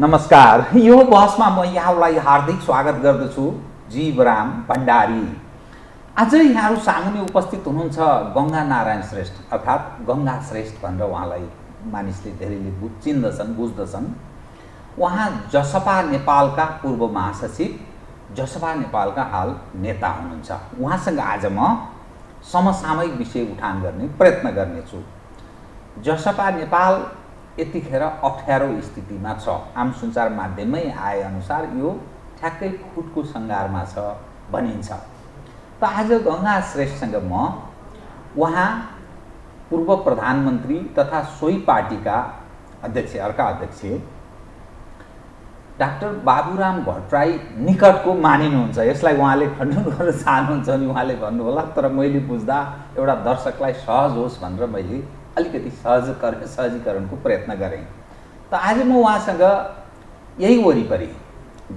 नमस्कार। यो बहसमा म यहाँलाई हार्दिक स्वागत गर्दछु। जीवराम भण्डारी। आज यहाँहरू सामुन्ने उपस्थित हुनुहुन्छ गङ्गा नारायण श्रेष्ठ अर्थात् गङ्गा श्रेष्ठ भनेर उहाँलाई मानिसले धेरैले चिन्दछन्, बुझ्दछन्। उहाँ जसपा नेपालका पूर्व महासचिव, जसपा नेपालका हाल नेता हुनुहुन्छ। उहाँसँग आज म समसामयिक विषय उठान गर्ने प्रयत्न गर्नेछु। जसपा नेपाल यतिखेर अप्ठ्यारो स्थितिमा छ। आम सञ्चार माध्यममै आए अनुसार यो ठ्याक्कै फुटको सङ्घारमा छ भनिन्छ। त आज गङ्गा श्रेष्ठसँग म उहाँ पूर्व प्रधानमन्त्री तथा सोही पार्टीका अध्यक्ष, अर्का अध्यक्ष डाक्टर बाबुराम भट्टराई निकटको मानिनुहुन्छ। यसलाई उहाँले खण्डन गर्न चाहनुहुन्छ भने उहाँले भन्नुहोला, तर मैले बुझ्दा एउटा दर्शकलाई सहज होस् भनेर मैले अलिकति सहजीकरणको प्रयत्न गरेँ। त आज म उहाँसँग यही वरिपरि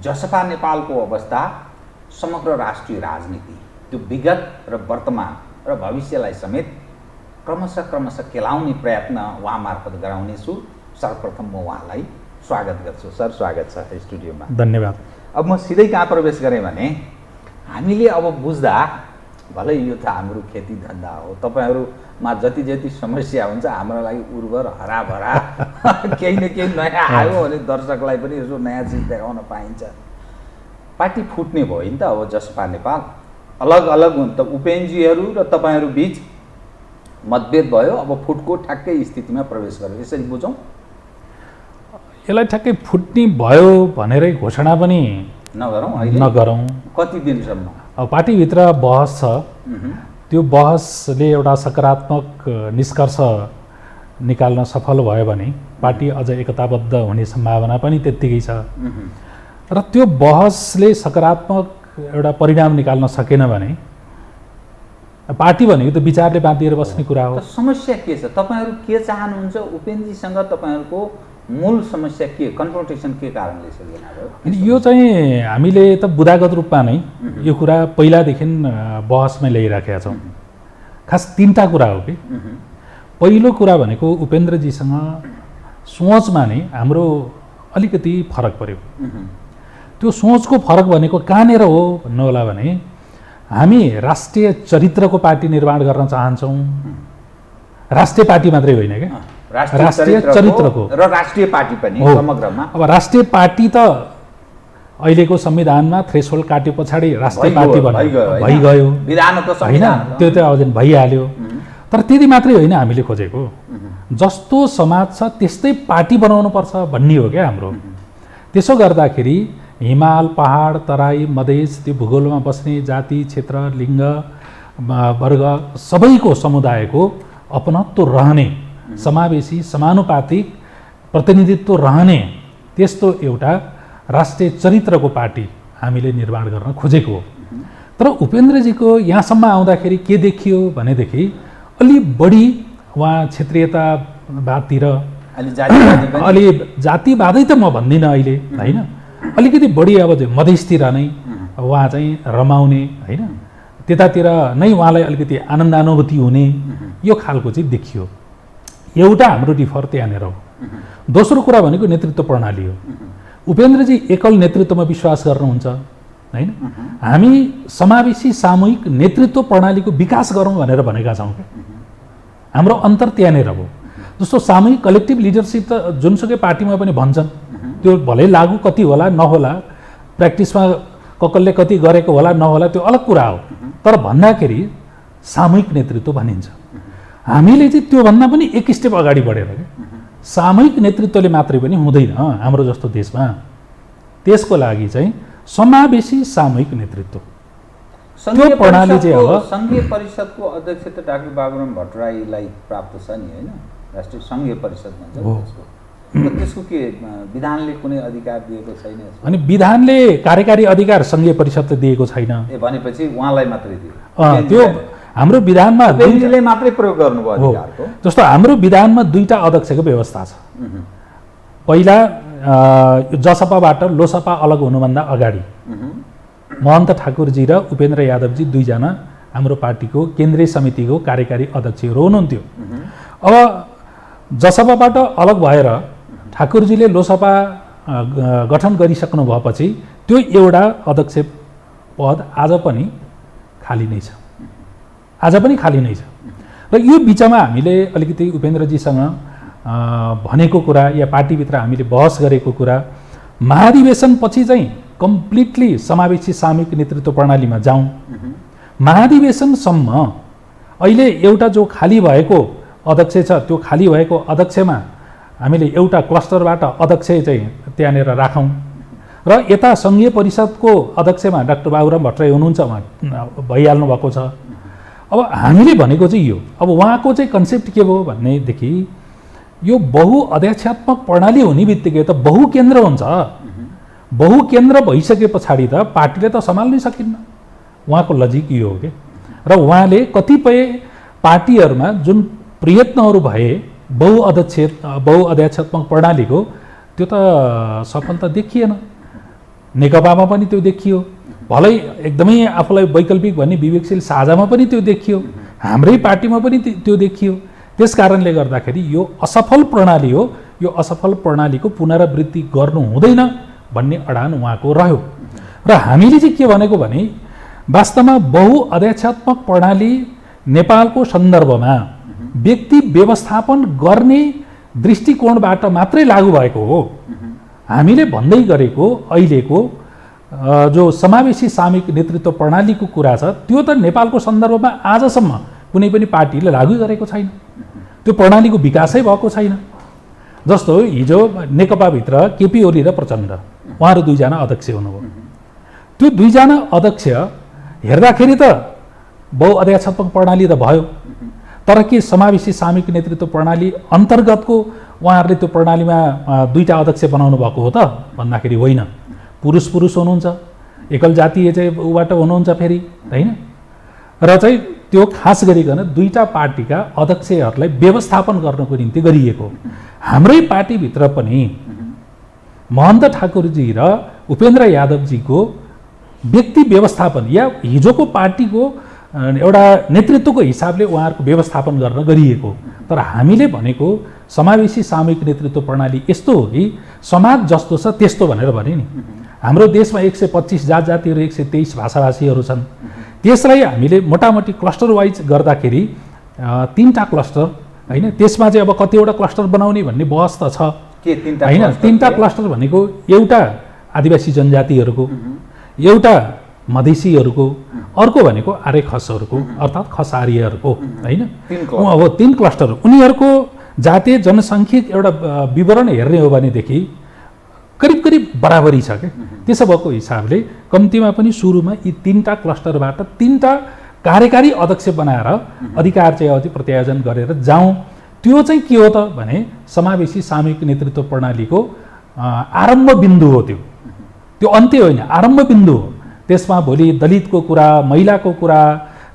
जसपा नेपालको अवस्था, समग्र राष्ट्रिय राजनीति, त्यो विगत र वर्तमान र भविष्यलाई समेत क्रमशः केलाउने प्रयत्न उहाँ मार्फत गराउनेछु। सर्वप्रथम म उहाँलाई स्वागत गर्छु। सर, स्वागत छ स्टुडियोमा। धन्यवाद। अब म सिधै कहाँ प्रवेश गरेँ भने हामीले अब बुझ्दा भलै यो त हाम्रो खेती धन्दा हो, तपाईहरुमा जति जति समस्या हुन्छ हाम्रो लागि उर्वर हराभरा केही न केही नयाँ आयो भने दर्शकलाई पनि यसो नयाँ चीज देखाउन पाइन्छ। पार्टी फुट्ने भयो नि त। अब जसपा नेपाल अलग अलग हुन् त, उपेन्द्रजीहरू र तपाईहरु बीच मतभेद भयो। अब फुटको ठ्याक्कै स्थितिमा प्रवेश गर्यो, यसरी बुझौं। यसलाई ठ्याक्कै फुट्ने भयो भनेरै घोषणा पनि नगरौँ। कति दिनसम्म अब पार्टीभित्र बहस छ। त्यो बहसले एउटा सकारात्मक निष्कर्ष निकाल्न सफल भयो भने पार्टी अझ एकताबद्ध हुने सम्भावना पनि त्यत्तिकै छ। र त्यो बहसले सकारात्मक एउटा परिणाम निकाल्न सकेन भने पार्टी भनेको त विचारले बाँधिएर बस्ने कुरा हो। समस्या के छ? तपाईहरु के चाहनुहुन्छ? उपेन्द्रजीसँग तपाईहरुको मूल समस्या के, कन्फ्रन्टेसन के कारणले सकिएन भयो? यो चाहिँ हामीले त बुदागत रूपमा नै यो कुरा पहिलादेखि बहसमै ल्याइराखेका छौँ। खास तीनटा कुरा हो कि। पहिलो कुरा भनेको उपेन्द्रजीसँग सोचमा नै हाम्रो अलिकति फरक पर्यो। त्यो सोचको फरक भनेको कहाँनिर हो भन्नु होला भने हामी राष्ट्रिय चरित्रको पार्टी निर्माण गर्न चाहन्छौँ। राष्ट्रिय पार्टी मात्रै होइन क्या, राष्ट्रिय चरित्रको र राष्ट्रिय पार्टी पनि समग्रमा। अब राष्ट्रिय पार्टी त अहिलेको संविधानमा थ्रेसहोल्ड काटे पछाडि राष्ट्रिय पार्टी भइगयो, विधान त होइन, त्यो त अब भइहाल्यो। तर त्यति मात्रै होइन हामीले खोजेको। जस्तो समाज छ त्यस्तै पार्टी बनाउनु पर्छ भन्ने हो क्या हाम्रो। त्यसो गर्दाखेरि हिमाल, पहाड, तराई, मधेस, त्यो भूगोलमा बस्ने जाति, क्षेत्र, लिङ्ग, वर्ग सबैको समुदायको अपनत्व रहने, समावेशी समानुपातिक प्रतिनिधित्व रहने त्यस्तो एउटा राष्ट्रिय चरित्रको पार्टी हामीले निर्माण गर्न खोजेको हो। तर उपेन्द्रजीको यहाँसम्म आउँदाखेरि के देखियो भनेदेखि अलि बढी उहाँ क्षेत्रीयतावादतिर, अलि जातिवादै त म भन्दिनँ अहिले, होइन, अलिकति बढी अब मधेसतिर नै उहाँ चाहिँ रमाउने, होइन, त्यतातिर नै उहाँलाई अलिकति आनन्दानुभूति हुने, यो खालको चाहिँ देखियो। एउटा हाम्रो डिफर त्यहाँनिर हो। दोस्रो कुरा भनेको नेतृत्व प्रणाली हो। उपेन्द्रजी एकल नेतृत्वमा विश्वास गर्नुहुन्छ, होइन। हामी समावेशी सामूहिक नेतृत्व प्रणालीको विकास गरौँ भनेर भनेका छौँ। हाम्रो अन्तर त्यहाँनिर हो। जस्तो सामूहिक कलेक्टिभ लिडरसिप त जुनसुकै पार्टीमा पनि भन्छन्, त्यो भलै लागु कति होला नहोला, प्र्याक्टिसमा कसले कति गरेको होला नहोला, त्यो अलग कुरा हो। तर भन्दाखेरि सामूहिक नेतृत्व भनिन्छ। हामीले चाहिँ त्योभन्दा पनि एक स्टेप अगाडि बढेर सामूहिक नेतृत्वले मात्रै पनि हुँदैन हाम्रो जस्तो देशमा। त्यसको लागि चाहिँ समावेशी सामूहिक नेतृत्व, त्यो प्रणाली चाहिँ अब सङ्घीय परिषदको अध्यक्ष त डाक्टर बाबुराम भट्टराईलाई प्राप्त छ नि, होइन, राष्ट्रिय सङ्घीय परिषद भन्छ त्यसको। त्यसको के विधानले कुनै अधिकार दिएको छैन? अनि विधानले कार्यकारी अधिकार सङ्घीय परिषदले दिएको छैन। भनेपछि उहाँलाई मात्रै दियो। त्यो हाम्रो विधानमा उपेन्द्रजीले मात्रै प्रयोग गर्नुभयो अधिकारको। जस्तो हाम्रो विधानमा दुईटा अध्यक्षको व्यवस्था छ। पहिला जसपाबाट लोसपा अलग हुनुभन्दा अगाडि महन्त ठाकुरजी र उपेन्द्र यादवजी दुईजना हाम्रो पार्टीको केन्द्रीय समितिको कार्यकारी अध्यक्षहरू हुनुहुन्थ्यो। अब जसपाबाट अलग भएर ठाकुरजीले लोसपा गठन गरिसक्नु भएपछि त्यो एउटा अध्यक्ष पद आज पनि खाली नै छ, आज पनि खाली नै छ। र यो बिचमा हामीले अलिकति उपेन्द्रजीसँग भनेको कुरा या पार्टीभित्र हामीले बहस गरेको कुरा, महाधिवेशनपछि चाहिँ कम्प्लिटली समावेशी सामूहिक नेतृत्व प्रणालीमा जाउँ। महाधिवेशनसम्म अहिले एउटा जो खाली भएको अध्यक्ष छ त्यो खाली भएको अध्यक्षमा हामीले एउटा क्लस्टरबाट अध्यक्ष चाहिँ त्यहाँनिर राखौँ र यता सङ्घीय परिषदको अध्यक्षमा डाक्टर बाबुराम भट्टराई हुनुहुन्छ, भइहाल्नु भएको छ। अब हामीले भनेको चाहिँ यो, अब उहाँको चाहिँ कन्सेप्ट के भयो भनेदेखि यो बहुअध्यक्षात्मक प्रणाली हुने बित्तिकै त बहुकेन्द्र हुन्छ। बहुकेन्द्र भइसके पछाडि त पार्टीले त सम्हाल्नै सकिन्न। उहाँको लजिक यो हो कि, र उहाँले कतिपय पार्टीहरूमा जुन प्रयत्नहरू भए बहुअध्यक्षात्मक प्रणालीको त्यो त सफलता देखिएन। नेकपामा पनि त्यो देखियो, भलै एकदमै आफूलाई वैकल्पिक भन्ने विवेकशील साझामा पनि त्यो देखियो, हाम्रै पार्टीमा पनि त्यो देखियो। त्यस कारणले गर्दाखेरि यो असफल प्रणाली हो, यो असफल प्रणालीको पुनरावृत्ति गर्नु हुँदैन भन्ने अडान उहाँको रह्यो। र हामीले चाहिँ के भनेको भने वास्तवमा बहुअध्यक्षात्मक प्रणाली नेपालको सन्दर्भमा व्यक्ति व्यवस्थापन गर्ने दृष्टिकोणबाट मात्रै लागू भएको हो। हामीले भन्दै गरेको अहिलेको जो समावेशी सामूहिक नेतृत्व प्रणालीको कुरा छ त्यो त नेपालको सन्दर्भमा आजसम्म कुनै पनि पार्टीले लागू गरेको छैन। त्यो प्रणालीको विकासै भएको छैन। जस्तो हिजो नेकपाभित्र केपी ओली र प्रचण्ड उहाँहरू दुईजना अध्यक्ष हुनुभयो। त्यो दुईजना अध्यक्ष हेर्दाखेरि त बहुअध्यक्षात्मक प्रणाली त भयो, तर के समावेशी सामूहिक नेतृत्व प्रणाली अन्तर्गतको उहाँहरूले त्यो प्रणालीमा दुईटा अध्यक्ष बनाउनु भएको हो त भन्दाखेरि होइन। पुरुष पुरुष हुनुहुन्छ, एकल जातीय चाहिँ ऊबाट हुनुहुन्छ फेरि, होइन। र चाहिँ त्यो खास गरिकन दुईटा पार्टीका अध्यक्षहरूलाई व्यवस्थापन गर्नको निम्ति गरिएको। हाम्रै पार्टीभित्र पनि महन्त ठाकुरजी र उपेन्द्र यादवजीको व्यक्ति व्यवस्थापन या हिजोको पार्टीको एउटा नेतृत्वको हिसाबले उहाँहरूको व्यवस्थापन गर्न गरिएको। तर हामीले भनेको समावेशी सामूहिक नेतृत्व प्रणाली यस्तो हो कि समाज जस्तो छ त्यस्तो भनेर भने नि। हाम्रो देशमा 125 जात जातिहरू 123 भाषाभाषीहरू छन्। त्यसलाई हामीले मोटामोटी क्लस्टर वाइज गर्दाखेरि 3टा क्लस्टर, होइन। त्यसमा चाहिँ अब कतिवटा क्लस्टर बनाउने भन्ने बहस त छ, होइन। 3टा क्लस्टर भनेको एउटा आदिवासी जनजातिहरूको, एउटा मधेसीहरूको, अर्को भनेको आर्य खसहरूको अर्थात् खसारीहरूको, होइन। अब 3 क्लस्टर उनीहरूको जातीय जनसङ्ख्यिक एउटा विवरण हेर्ने हो भनेदेखि करिब करिब बराबरी छ क्या। त्यसो भएको हिसाबले कम्तीमा पनि सुरुमा यी 3टा क्लस्टरबाट 3टा कार्यकारी अध्यक्ष बनाएर अधिकार चाहिँ अवधि प्रत्यायोजन गरेर जाउँ। त्यो चाहिँ के हो त भने समावेशी सामूहिक नेतृत्व प्रणालीको आरम्भ बिन्दु हो। त्यो अन्त्य होइन, आरम्भ बिन्दु हो। त्यसमा भोलि दलितको कुरा, महिलाको कुरा,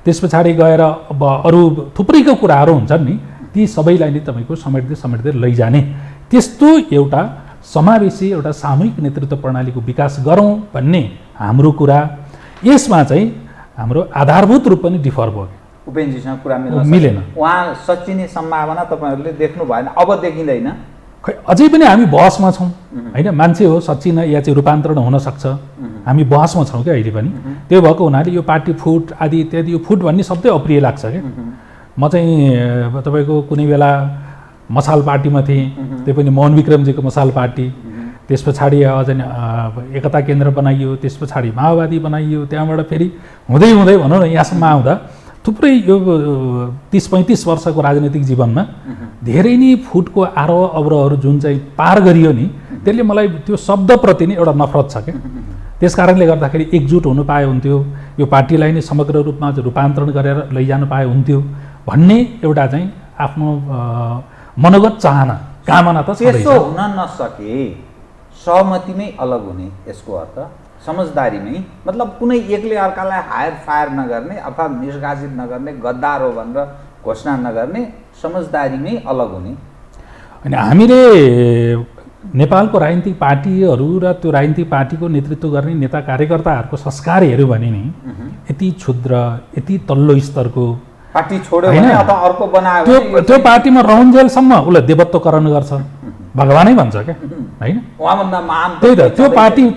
त्यस पछाडि गएर अब अरू थुप्रैको कुराहरू हुन्छन् नि, ती सबैलाई नै तपाईँको समेट्दै लैजाने त्यस्तो एउटा समावेशी एउटा सामूहिक नेतृत्व प्रणालीको विकास गरौँ भन्ने हाम्रो कुरा। यसमा चाहिँ हाम्रो आधारभूत रूप पनि डिफर भयो। उपेन्द्रजीसँग कुरा मिलेन। उहाँ सच्चिने सम्भावना तपाईँहरूले देख्नु भएन, अब देखिँदैन। खै अझै पनि हामी बहसमा छौँ, होइन। मान्छे हो, सच्चिन या चाहिँ रूपान्तरण हुनसक्छ, हामी बहसमा छौँ क्या अहिले पनि। त्यो भएको हुनाले यो पार्टी फुट आदि इत्यादि, यो फुट भन्ने शब्दै अप्रिय लाग्छ क्या। म चाहिँ तपाईँको कुनै बेला मसाल पार्टीमा थिएँ, त्यो पनि मोहन विक्रमजीको मसाल पार्टी। त्यस पछाडि अझ एकता केन्द्र बनाइयो, त्यस पछाडि माओवादी बनाइयो, त्यहाँबाट फेरि हुँदै हुँदै भनौँ न यहाँसम्म आउँदा थुप्रै यो 30-35 वर्षको राजनैतिक जीवनमा धेरै नै फुटको आरोह अवरोहहरू जुन चाहिँ पार गरियो नि, त्यसले मलाई त्यो शब्दप्रति नै एउटा नफरत छ क्या। त्यस कारणले गर्दाखेरि एकजुट हुनु पाए हुन्थ्यो, यो पार्टीलाई नै समग्र रूपमा रूपान्तरण गरेर लैजानु पाए हुन्थ्यो भन्ने एउटा चाहिँ आफ्नो मनोगत चाहना कामना त त्यसो हुन नसके सहमतिमै अलग हुने यसको अर्थ समझदारीमै, मतलब कुनै एकले अर्कालाई हायर फायर नगर्ने अर्थात् निष्कासित नगर्ने, गद्दार हो भनेर घोषणा नगर्ने, समझदारीमै अलग हुने। अनि हामीले नेपालको राजनीतिक पार्टीहरू र त्यो राजनीतिक पार्टीको नेतृत्व गर्ने नेता कार्यकर्ताहरूको संस्कार हेऱ्यो भने नि यति क्षुद्र, यति तल्लो स्तरको पार्टी छोड्यो भने अथवा अर्को बनायो त्यो पार्टीमा रहन्जेलसम्म उसले देवत्वकरण गर्छ, भगवानै भन्छ क्या होइन। उहाँभन्दा महान त्यही त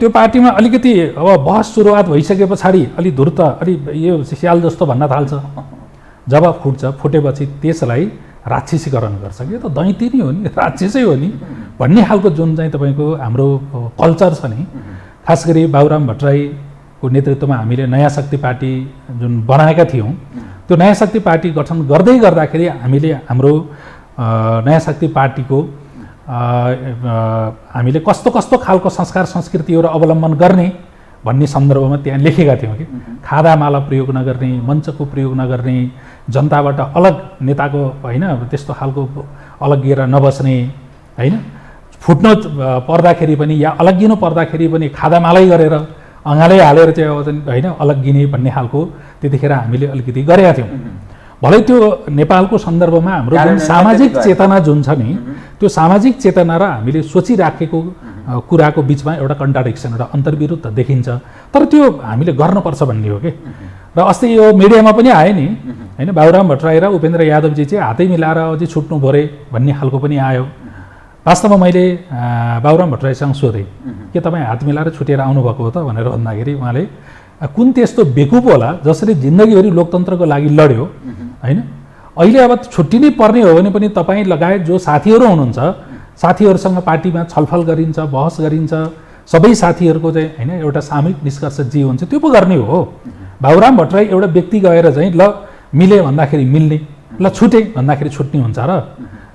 त्यो पार्टीमा अलिकति अब बहस सुरुवात भइसके पछाडि अलि धुर्त अलि यो स्याल जस्तो भन्न थाल्छ। जब फुटेपछि त्यसलाई राक्षसीकरण गर्छ कि त दैती नै हो नि, राक्षसै हो नि भन्ने खालको जुन चाहिँ तपाईँको हाम्रो कल्चर छ नि। खास गरी बाबुराम भट्टराईको नेतृत्वमा हामीले नयाँ शक्ति पार्टी जुन बनाएका थियौँ, त्यो नयाँ शक्ति पार्टी गठन गर्दै गर्दाखेरि हामीले हाम्रो नयाँ शक्ति पार्टीको हामीले कस्तो कस्तो खालको संस्कार संस्कृतिहरू अवलम्बन गर्ने भन्ने सन्दर्भमा त्यहाँ लेखेका थियौँ कि खादामाला प्रयोग नगर्ने, मञ्चको प्रयोग नगर्ने, जनताबाट अलग नेताको होइन त्यस्तो खालको अलग्गिएर नबस्ने होइन, फुट्न पर्दाखेरि पनि या अलग्गिनु पर्दाखेरि पनि खादामालै गरेर अँगालै हालेर चाहिँ होइन अलग्गिने भन्ने खालको त्यतिखेर हामीले अलिकति गरेका थियौँ। भलै त्यो नेपालको सन्दर्भमा हाम्रो जुन सामाजिक चेतना जुन छ नि, त्यो सामाजिक चेतना र हामीले सोचिराखेको कुराको बिचमा एउटा कन्ट्राडिक्सन, एउटा अन्तर्विरुद्ध देखिन्छ। तर त्यो हामीले गर्नुपर्छ भन्ने हो कि। र अस्ति यो मिडियामा पनि आयो नि होइन, बाबुराम भट्टराई र उपेन्द्र यादवजी चाहिँ हातै मिलाएर अझै छुट्नु परे भन्ने खालको पनि आयो। वास्तवमा मैले बाबुराम भट्टराईसँग सोधेँ के तपाईँ हात मिलाएर छुटेर आउनुभएको हो त भनेर भन्दाखेरि उहाँले कुन त्यस्तो बेकुप होला जसले जिन्दगीभरि लोकतन्त्रको लागि लड्यो होइन, अहिले अब छुट्टिनै पर्ने हो भने पनि तपाईँ लगायत जो साथीहरू हुनुहुन्छ साथीहरूसँग पार्टीमा छलफल गरिन्छ, बहस गरिन्छ, सबै साथीहरूको चाहिँ होइन एउटा सामूहिक निष्कर्ष जे हुन्छ त्यो पो गर्ने हो। बाबुराम भट्टराई एउटा व्यक्ति गएर चाहिँ ल मिले भन्दाखेरि मिल्ने, ल छुटे भन्दाखेरि छुट्ने हुन्छ र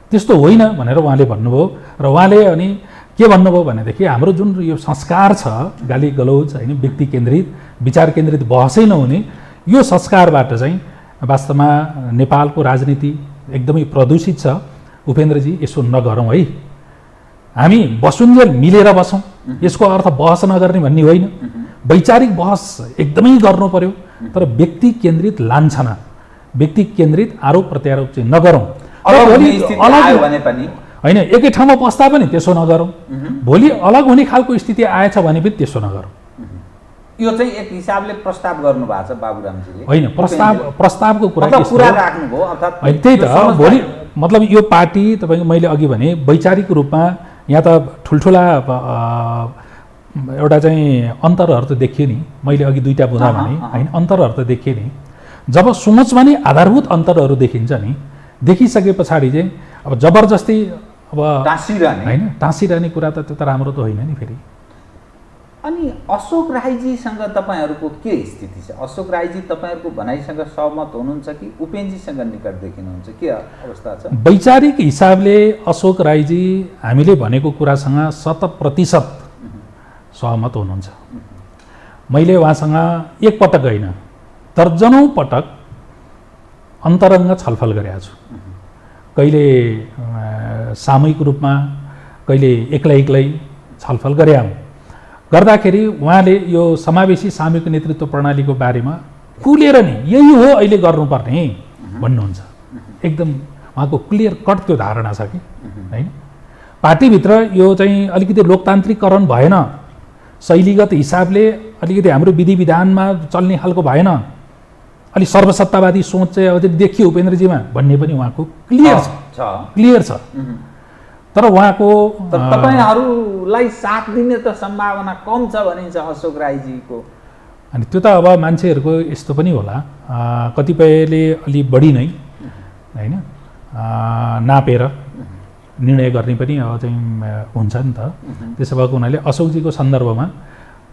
त्यस्तो होइन भनेर उहाँले भन्नुभयो। र उहाँले अनि के भन्नुभयो भनेदेखि हाम्रो जुन यो संस्कार छ गाली गलौज होइन, व्यक्ति केन्द्रित विचार केन्द्रित बहसै नहुने यो संस्कारबाट चाहिँ वास्तवमा नेपालको राजनीति एकदमै प्रदूषित छ। उपेन्द्रजी यसो नगरौँ है, हामी बसुन्जेल मिलेर बसौँ, यसको अर्थ बहस नगर्ने भन्ने होइन। वैचारिक बहस एकदमै गर्नु पर्यो, तर व्यक्ति केन्द्रित लान्छना, व्यक्ति केन्द्रित आरोप प्रत्यारोप चाहिँ नगरौँ। होइन एकै ठाउँमा बस्दा पनि त्यसो नगरौँ, भोलि अलग हुने खालको स्थिति आएछ भने पनि त्यसो नगरौँ। यो चाहिँ एक हिसाबले प्रस्ताव गर्नु भएको छ बाबुरामजीले होइन, प्रस्तावको कुरा राख्नुभयो अर्थात् त्यही त। भोलि मतलब यो पार्टी तपाईँको मैले अघि भने वैचारिक रूपमा यहाँ त ठुल्ठुला एउटा चाहिँ अन्तरहरू त देखियो नि, मैले अघि दुईवटा बुझा भने होइन, अन्तरहरू त देखियो नि। जब सोचमा नि आधारभूत अन्तरहरू देखिन्छ नि, देखिसके पछाडि चाहिँ अब जबरजस्ती अब होइन टाँसिरहने कुरा त त्यो त राम्रो त होइन नि फेरि। अनि अशोक राईजीसँग तपाईँहरूको के स्थिति छ? अशोक राईजी तपाईँहरूको भनाइसँग सहमत हुनुहुन्छ कि उपेन्द्रजीसँग निकट देखिनुहुन्छ, के अवस्था छ? वैचारिक हिसाबले अशोक राईजी हामीले भनेको कुरासँग 100% सहमत हुनुहुन्छ। मैले उहाँसँग एक पटक होइन दर्जनौँ पटक अन्तरङ्ग छलफल गरेको छु। कहिले सामूहिक रूपमा, कहिले एक्लै एक्लै छलफल गरेका हौँ। गर्दाखेरि उहाँले यो समावेशी सामूहिक नेतृत्व प्रणालीको बारेमा खुलेर नि यही हो अहिले गर्नुपर्ने भन्नुहुन्छ। एकदम उहाँको क्लियर कट त्यो धारणा छ कि होइन। पार्टीभित्र यो चाहिँ अलिकति लोकतान्त्रिकरण भएन, शैलीगत हिसाबले अलिकति हाम्रो विधि विधानमा चल्ने खालको भएन, अलि सर्वसत्तावादी सोच चाहिँ अझै देखियो उपेन्द्रजीमा भन्ने पनि उहाँको क्लियर छ। तर उहाँको तपाईँहरूलाई साथ दिने त सम्भावना कम छ भनिन्छ अशोक राईजीको। अनि त्यो त अब मान्छेहरूको यस्तो पनि होला, कतिपयले अलि बढी नै होइन नापेर निर्णय गर्ने पनि अब चाहिँ हुन्छ नि त। त्यसो भएको हुनाले अशोकजीको सन्दर्भमा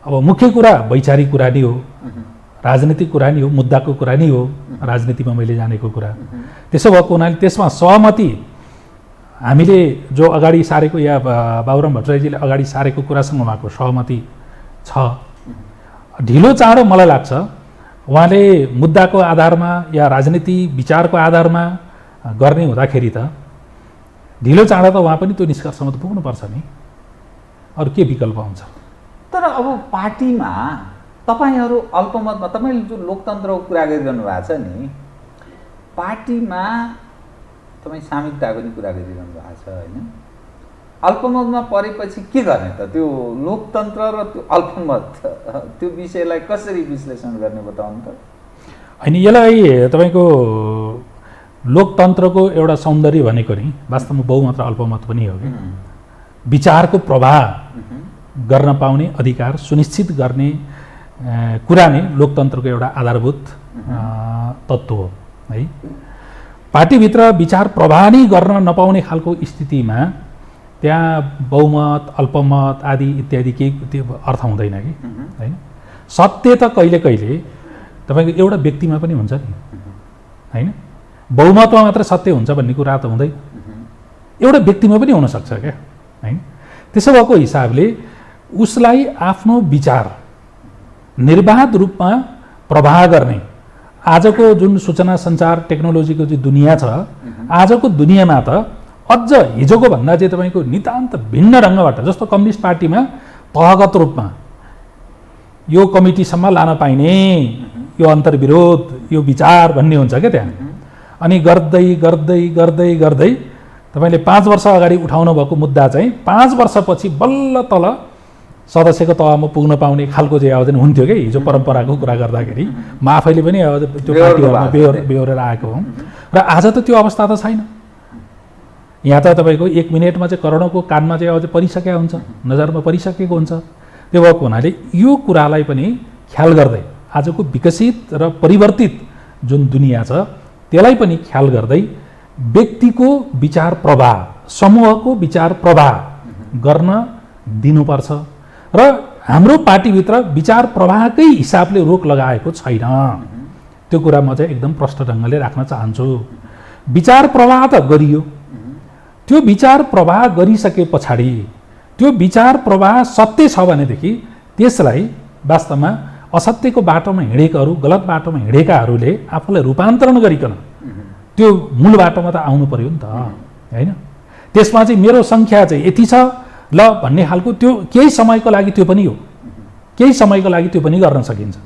अब मुख्य कुरा वैचारिक कुरा नै हो, राजनीतिक कुरा नै हो, मुद्दाको कुरा नै हो, राजनीतिमा मैले जानेको कुरा। त्यसो भएको हुनाले त्यसमा सहमति हामीले जो अगाडि सारेको या बाबुराम भट्टराईजीले अगाडि सारेको कुरासँग उहाँको सहमति छ। ढिलो चाँडो मलाई लाग्छ उहाँले मुद्दाको आधारमा या राजनीति विचारको आधारमा गर्ने हुँदाखेरि त ढिलो चाँडो त उहाँ पनि त्यो निष्कर्षमा त पुग्नुपर्छ नि, अरू के विकल्प हुन्छ? तर अब पार्टीमा तपाईँहरू अल्पमतमा, तपाईँले जो लोकतन्त्रको कुरा गरिरहनु भएको छ नि, पार्टीमा तपाईँ सामूहिकताको नि कुरा गरिरहनु भएको छ होइन। अल्पमतमा परेपछि के गर्ने त? त्यो लोकतन्त्र र त्यो अल्पमत त्यो विषयलाई कसरी विश्लेषण गर्ने बताउनु त? होइन, यसलाई तपाईँको लोकतन्त्रको एउटा सौन्दर्य भनेको नि वास्तवमा बहुमत र अल्पमत पनि हो कि विचारको प्रवाह गर्न पाउने अधिकार सुनिश्चित गर्ने कुरा नै लोकतन्त्रको एउटा आधारभूत तत्त्व हो है। पार्टीभित्र विचार प्रवाह नै गर्न नपाउने खालको स्थितिमा त्यहाँ बहुमत अल्पमत आदि इत्यादि केही त्यो अर्थ हुँदैन कि होइन। सत्य त कहिले कहिले तपाईँको एउटा व्यक्तिमा पनि हुन्छ नि होइन। बहुमतमा मात्र सत्य हुन्छ भन्ने कुरा त हुँदैन, एउटा व्यक्तिमा पनि हुनसक्छ क्या होइन। त्यसो भएको हिसाबले उसलाई आफ्नो विचार निर्बाध रूपमा प्रवाह गर्ने आजको जुन सूचना सञ्चार टेक्नोलोजीको जो दुनियाँ छ, आजको दुनियाँमा त अझ हिजोको भन्दा चाहिँ तपाईँको नितान्त भिन्न ढङ्गबाट, जस्तो कम्युनिस्ट पार्टीमा तहगत रूपमा यो कमिटीसम्म लान पाइने यो अन्तर्विरोध यो विचार भन्ने हुन्छ क्या त्यहाँ। अनि गर्दै गर्दै गर्दै गर्दै तपाईँले 5 वर्ष अगाडि उठाउनु भएको मुद्दा चाहिँ 5 वर्षपछि बल्ल तल सदस्यको तहमा पुग्न पाउने खालको चाहिँ आयोजन हुन्थ्यो कि हिजो परम्पराको कुरा गर्दाखेरि। म आफैले पनि त्यो पार्टीहरूमा बेहोरेर आएको हुँ र आज त त्यो अवस्था त छैन। यहाँ त तपाईँको 1 मिनटमा चाहिँ करोडौँको कानमा चाहिँ अझै परिसकेको हुन्छ, नजरमा परिसकेको हुन्छ। त्यो भएको हुनाले यो कुरालाई पनि ख्याल गर्दै आजको विकसित र परिवर्तित जुन दुनियाँ छ त्यसलाई पनि ख्याल गर्दै व्यक्तिको विचार प्रवाह समूहको विचार प्रवाह गर्न दिनुपर्छ र हाम्रो पार्टीभित्र विचार प्रवाहकै हिसाबले रोक लगाएको छैन। त्यो कुरा म चाहिँ एकदम प्रष्ट ढङ्गले राख्न चाहन्छु। विचार प्रवाह त गरियो, त्यो विचार प्रवाह गरिसके पछाडि त्यो विचार प्रवाह सत्य छ भनेदेखि त्यसलाई वास्तवमा असत्यको बाटोमा हिँडेकाहरू गलत बाटोमा हिँडेकाहरूले आफूलाई रूपान्तरण गरिकन त्यो मूल बाटोमा त आउनु पर्यो नि त होइन। त्यसमा चाहिँ मेरो सङ्ख्या चाहिँ यति छ ल भन्ने खालको त्यो केही समयको लागि त्यो पनि हो, केही समयको लागि त्यो पनि गर्न सकिन्छ।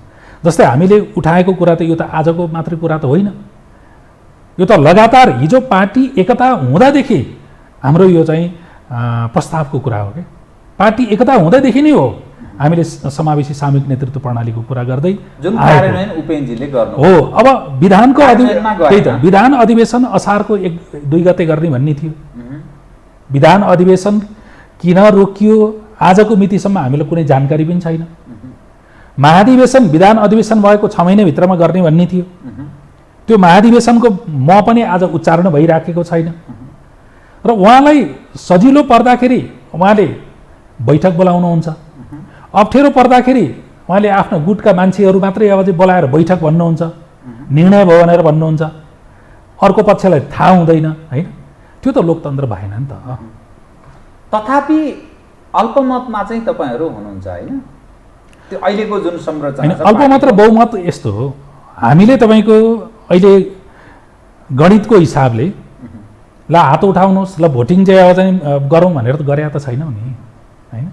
जस्तै हामीले उठाएको कुरा त यो त आजको मात्रै कुरा त होइन, यो त लगातार हिजो पार्टी एकता हुँदादेखि हाम्रो यो चाहिँ प्रस्तावको कुरा हो कि। पार्टी एकता हुँदादेखि नै हो हामीले समावेशी सामूहिक नेतृत्व प्रणालीको कुरा गर्दै जुन कार्यान्वयन उपेन्द्रजीले गर्नु हो। अब विधानको त्यही त विधान अधिवेशन असारको 1-2 गते गर्ने भन्ने थियो। विधान अधिवेशन किन रोकियो आजको मितिसम्म हामीलाई कुनै जानकारी पनि छैन। महाधिवेशन विधान अधिवेशन भएको 6 महिनाभित्रमा गर्ने भन्ने थियो। त्यो महाधिवेशनको म पनि आज उच्चारण भइराखेको छैन र उहाँलाई सजिलो पर्दाखेरि उहाँले बैठक बोलाउनुहुन्छ, अप्ठ्यारो पर्दाखेरि उहाँले आफ्ना गुटका मान्छेहरू मात्रै आवाज बोलाएर बैठक भन्नुहुन्छ, निर्णय भयो भनेर भन्नुहुन्छ, अर्को पक्षलाई थाहा हुँदैन होइन। त्यो त लोकतन्त्र भएन नि त। तथापि अल्पमतमा चाहिँ तपाईँहरू हुनुहुन्छ होइन। त्यो अहिलेको जुन संरचना छ अल्पमत र बहुमत यस्तो हो। हामीले तपाईँको अहिले गणितको हिसाबले ल हात उठाउनुहोस् ल भोटिङ चाहिँ गरौँ भनेर त गरे त छैनौँ नि होइन।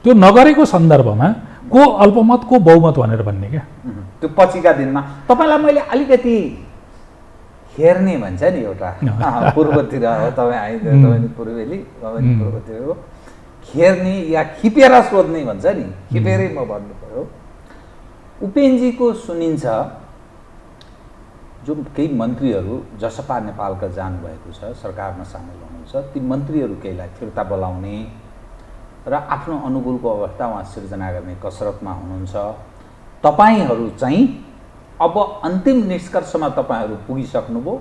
त्यो नगरेको सन्दर्भमा को अल्पमत को बहुमत भनेर भन्ने क्या। त्यो पछिका दिनमा तपाईँलाई मैले अलिकति हेर्ने भन्छ नि एउटा पूर्वतिर हो तपाईँ आइदियो, तपाईँ पूर्वेली पूर्वतिर हो, हेर्ने या खिपेर सोध्ने भन्छ नि, खिपेरै म भन्नु पऱ्यो। उपेन्द्रजीको सुनिन्छ जो केही मन्त्रीहरू जसपा नेपालका जानुभएको छ, सरकारमा सामेल हुनुहुन्छ, ती मन्त्रीहरू केहीलाई फिर्ता बोलाउने र आफ्नो अनुकूलको अवस्था उहाँ सिर्जना गर्ने कसरतमा हुनुहुन्छ। तपाईँहरू चाहिँ अब अन्तिम निष्कर्षमा तपाईँहरू पुगिसक्नुभयो,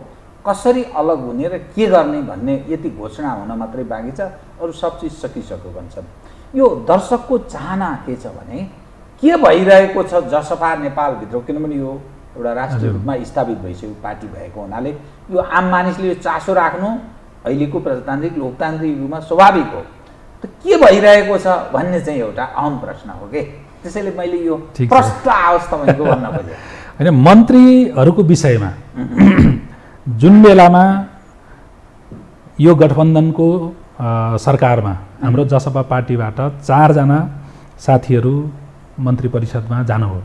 कसरी अलग हुने र के गर्ने भन्ने यति घोषणा हुन मात्रै बाँकी छ, अरू सब चिज सकिसक्यो भन्छन्। यो दर्शकको चाहना के छ भने के भइरहेको छ जसपा नेपालभित्र, किनभने यो एउटा राष्ट्रिय रूपमा स्थापित भइसक्यो पार्टी भएको हुनाले यो आम मानिसले यो चासो राख्नु अहिलेको प्रजातान्त्रिक लोकतान्त्रिक युगमा स्वाभाविक हो। त के भइरहेको छ भन्ने चाहिँ एउटा अहम प्रश्न हो कि, त्यसैले मैले यो प्रष्ट आओस् तपाईँको भन्न खोजेँ होइन। मन्त्रीहरूको विषयमा जुन बेलामा यो गठबन्धनको सरकारमा हाम्रो जसपा पार्टीबाट 4 जना साथीहरू मन्त्री परिषदमा जानुभयो,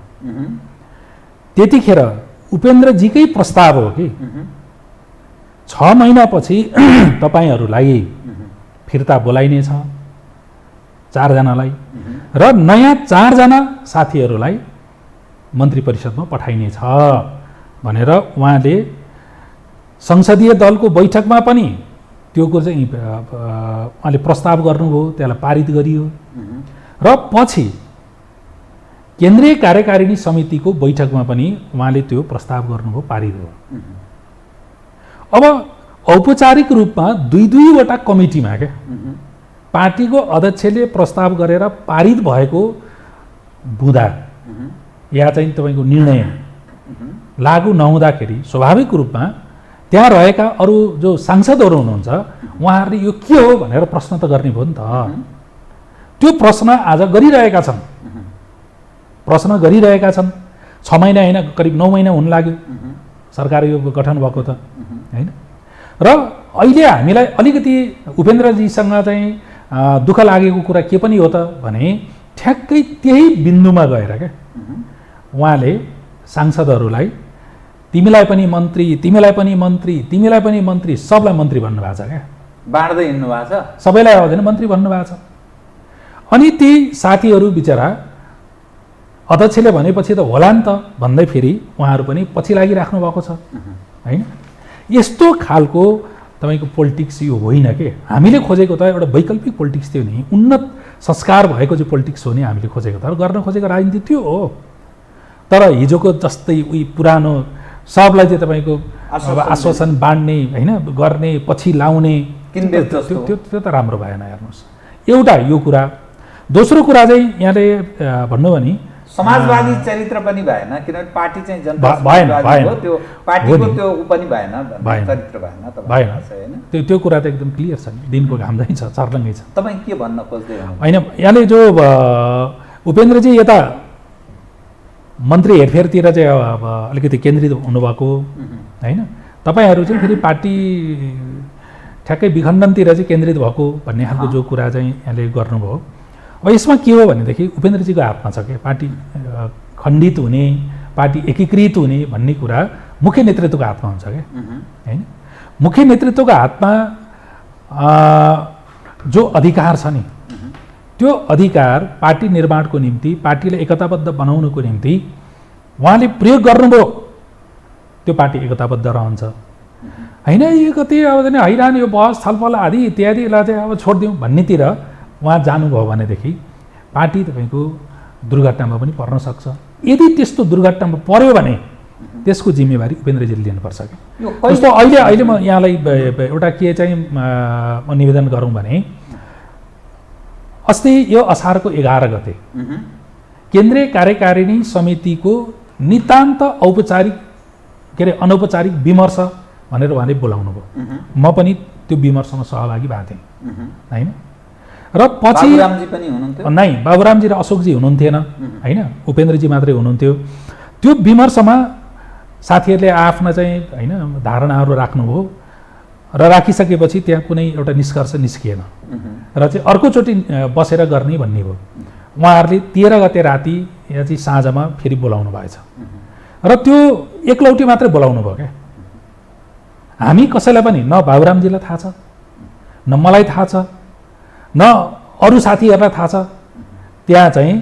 त्यतिखेर उपेन्द्रजीकै प्रस्ताव हो कि 6 महिनापछि तपाईँहरूलाई फिर्ता बोलाइनेछ 4 जनालाई र नयाँ 4 जना साथीहरूलाई मन्त्री परिषदमा पठाइनेछ भनेर उहाँले संसदीय दलको बैठकमा पनि त्यो कुरो चाहिँ उहाँले प्रस्ताव गर्नुभयो, त्यसलाई पारित गरियो र पछि केन्द्रीय कार्यकारिणी समितिको बैठकमा पनि उहाँले त्यो प्रस्ताव गर्नुभयो, पारित भयो। अब औपचारिक रूपमा दुईवटा कमिटीमा क्या पार्टीको अध्यक्षले प्रस्ताव गरेर पारित भएको बुँदा या चाहिँ तपाईँको निर्णय लागू नहुँदाखेरि स्वाभाविक रूपमा त्यहाँ रहेका अरू जो सांसदहरू हुनुहुन्छ उहाँहरूले यो के हो भनेर प्रश्न त गर्ने भयो नि त। त्यो प्रश्न आज गरिरहेका छन्, प्रश्न गरिरहेका छन्। 6 महिना होइन, करिब 9 महिना हुन लाग्यो सरकार यो गठन भएको त होइन। र अहिले हामीलाई अलिकति उपेन्द्रजीसँग चाहिँ दुःख लागेको कुरा के पनि हो त भने ठ्याक्कै त्यही बिन्दुमा गएर क्या उहाँले सांसदहरूलाई तिमीलाई पनि मन्त्री, तिमीलाई पनि मन्त्री, तिमीलाई पनि मन्त्री, सबलाई मन्त्री भन्नुभएको छ क्या, बाँड्दै हिँड्नु भएको छ, सबैलाई आउँदैन मन्त्री भन्नुभएको छ। अनि ती साथीहरू बिचरा अध्यक्षले भनेपछि त होला नि त भन्दै फेरि उहाँहरू पनि पछि लागिराख्नु भएको छ होइन। यस्तो खालको तपाईँको पोलिटिक्स यो होइन के हामीले खोजेको त एउटा वैकल्पिक पोलिटिक्स थियो नि, उन्नत संस्कार भएको चाहिँ पोलिटिक्स हो नि हामीले खोजेको त, गर्न खोजेको राजनीति त्यो हो। तर हिजोको जस्तै उही पुरानो सबलाई चाहिँ तपाईँको आश्वासन बाँड्ने होइन गर्ने पछि लाउने त्यो त राम्रो भएन हेर्नुहोस्। एउटा यो कुरा। दोस्रो कुरा चाहिँ यहाँले भन्नु भने समाजवादी चरित्र पनि भएन, किनभने पार्टी चाहिँ जनता भएन, त्यो पार्टीको त्यो ऊ पनि भएन, चरित्र भएन हैन। त्यो कुरा त एकदम क्लियर छ, दिनको घाम चाहिँ छ, चर्लङ्गै छ। तपाईँ के भन्न खोज्दै हुनुहुन्छ? होइन, यहाँले जो उपेन्द्रजी यता मन्त्री हेरफेरतिर चाहिँ अब अलिकति केन्द्रित हुनुभएको होइन, तपाईँहरू चाहिँ फेरि पार्टी ठ्याक्कै विखण्डनतिर चाहिँ केन्द्रित भएको भन्ने खालको जो कुरा चाहिँ यहाँले गर्नुभयो। अब यसमा के हो भनेदेखि उपेन्द्रजीको हातमा छ कि पार्टी खण्डित हुने, पार्टी एकीकृत हुने भन्ने कुरा मुख्य नेतृत्वको हातमा हुन्छ क्या होइन। मुख्य नेतृत्वको हातमा जो अधिकार छ नि त्यो अधिकार पार्टी निर्माणको निम्ति, पार्टीलाई एकताबद्ध बनाउनको निम्ति उहाँले प्रयोग गर्नुभयो, त्यो पार्टी एकताबद्ध रहन्छ होइन। यो कति अब हैरान यो बहस छलफल आदि इत्यादिलाई चाहिँ अब छोडिदिउँ भन्नेतिर उहाँ जानुभयो भनेदेखि पार्टी तपाईँको दुर्घटनामा पनि पर्न सक्छ। यदि त्यस्तो दुर्घटनामा पर्यो भने त्यसको जिम्मेवारी उपेन्द्रजीले लिनुपर्छ कि। जस्तो अहिले म यहाँलाई एउटा के चाहिँ म निवेदन गरौँ भने अस्ति यो असारको 11 गते केन्द्रीय कार्यकारिणी समितिको नितान्त औपचारिक के अरे अनौपचारिक विमर्श भनेर उहाँले बोलाउनु भयो। म पनि त्यो विमर्शमा सहभागी भएको थिएँ होइन। र पछि नै बाबुरामजी र अशोकजी हुनुहुन्थेन होइन, उपेन्द्रजी मात्रै हुनुहुन्थ्यो। त्यो विमर्शमा साथीहरूले आफ्ना चाहिँ होइन धारणाहरू राख्नुभयो र राखिसकेपछि त्यहाँ कुनै एउटा निष्कर्ष निस्किएन र चाहिँ अर्कोचोटि बसेर गर्ने भन्ने भयो। उहाँहरूले 13 गते राति या चाहिँ साँझमा फेरि बोलाउनु भएछ र त्यो एकलौटी मात्रै बोलाउनु भयो क्या। हामी कसैलाई पनि न बाबुरामजीलाई थाहा छ, न मलाई थाहा छ, न अरू साथीहरूलाई थाहा छ, त्यहाँ चाहिँ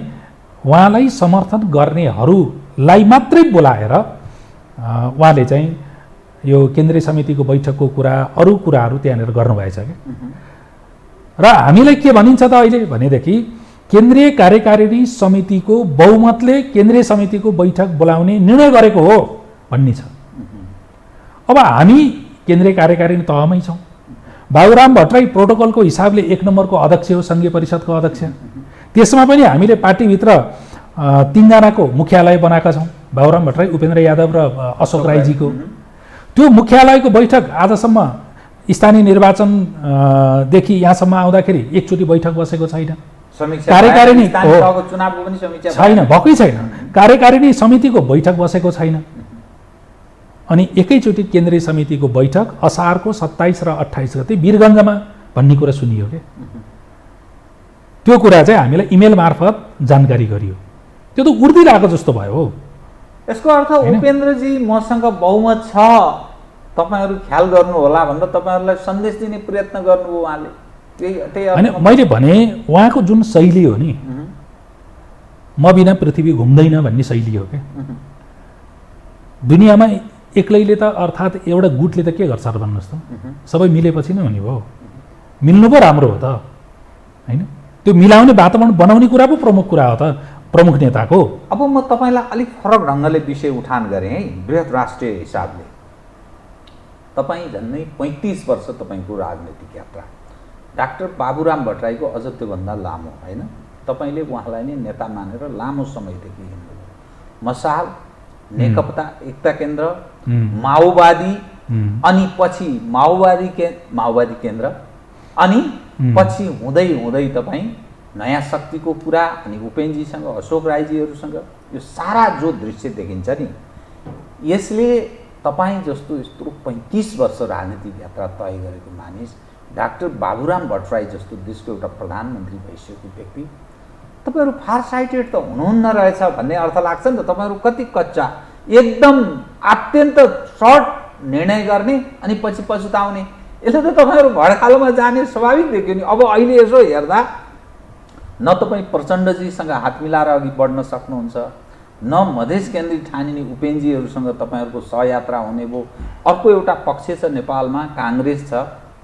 उहाँलाई समर्थन गर्नेहरूलाई मात्रै बोलाएर उहाँले चाहिँ यो केन्द्रीय समितिको बैठकको कुरा अरू कुराहरू त्यहाँनिर गर्नुभएछ क्या। र हामीलाई के भनिन्छ त अहिले भनेदेखि केन्द्रीय कार्यकारिणी समितिको बहुमतले केन्द्रीय समितिको बैठक बोलाउने निर्णय गरेको हो भन्ने छ। अब हामी केन्द्रीय कार्यकारिणी तहमै छौँ। बाबुराम भट्टराई प्रोटोकलको हिसाबले 1 नम्बरको अध्यक्ष हो, सङ्घीय परिषदको अध्यक्ष। त्यसमा पनि हामीले पार्टीभित्र 3 जनाको मुख्यालय बनाएका छौँ, बाबुराम भट्टराई, उपेन्द्र यादव र अशोक राईजीको। त्यो मुख्यालयको बैठक आजसम्म स्थानीय निर्वाचनदेखि यहाँसम्म आउँदाखेरि एकचोटि बैठक बसेको छैन। कार्यकारिणी छैन, भएकै छैन। कार्यकारिणी समितिको बैठक बसेको छैन। अनि एकैचोटि केन्द्रीय समितिको बैठक असारको 27 र 28 गते वीरगञ्जमा भन्ने कुरा सुनियो क्या। त्यो कुरा चाहिँ हामीलाई इमेल मार्फत जानकारी गरियो। त्यो त उड्दै लागेको जस्तो भयो हो। यसको अर्थ उपेन्द्रजी मसँग बहुमत छ, तपाईँहरू ख्याल गर्नु होला भनेर तपाईँहरूलाई सन्देश दिने प्रयत्न गर्नुभयो उहाँले। होइन, मैले भने उहाँको जुन शैली हो नि, म बिना पृथ्वी घुम्दैन भन्ने शैली हो क्या। दुनियाँमा एक्लैले त अर्थात् एउटा गुटले त के गर्छ र भन्नुहोस् त, सबै मिलेपछि नै हुने भयो। मिल्नु पो राम्रो हो त, होइन? त्यो मिलाउने वातावरण बनाउने कुरा पो प्रमुख कुरा हो त प्रमुख नेताको। अब म तपाईँलाई अलिक फरक ढङ्गले विषय उठान गरेँ है, बृहत राष्ट्रिय हिसाबले। तपाईँ झन्डै 35 वर्ष तपाईँको राजनैतिक यात्रा, डाक्टर बाबुराम भट्टराईको अझ त्योभन्दा लामो, होइन? तपाईँले उहाँलाई नै नेता मानेर लामो समयदेखि हिँड्नुभयो। मसाल, नेकपा एकता केन्द्र, माओवादी, अनि पछि माओवादी केन्द्र, अनि पछि हुँदै हुँदै तपाईँ नयाँ शक्तिको कुरा, अनि उपेन्द्रजीसँग, अशोक राईजीहरूसँग यो सारा जो दृश्य देखिन्छ नि, यसले तपाईँ जस्तो यत्रो 35 वर्ष राजनीतिक यात्रा तय गरेको मानिस, डाक्टर बाबुराम भट्टराई जस्तो देशको एउटा प्रधानमन्त्री भइसकेको व्यक्ति, तपाईँहरू फार साइटेड त हुनुहुन्न रहेछ भन्ने अर्थ लाग्छ नि त। तपाईँहरू कति कच्चा, एकदम अत्यन्त सर्ट निर्णय गर्ने अनि पछि पछुताउने, यसले त तपाईँहरू भड्खालोमा जाने स्वाभाविक देखियो नि। अब अहिले यसो हेर्दा न तपाईँ प्रचण्डजीसँग हात मिलाएर अघि बढ्न सक्नुहुन्छ, न मधेस केन्द्रित ठानिने उपेन्द्रजीहरूसँग तपाईँहरूको सहयात्रा हुने भयो। अर्को एउटा पक्ष छ नेपालमा, काङ्ग्रेस छ,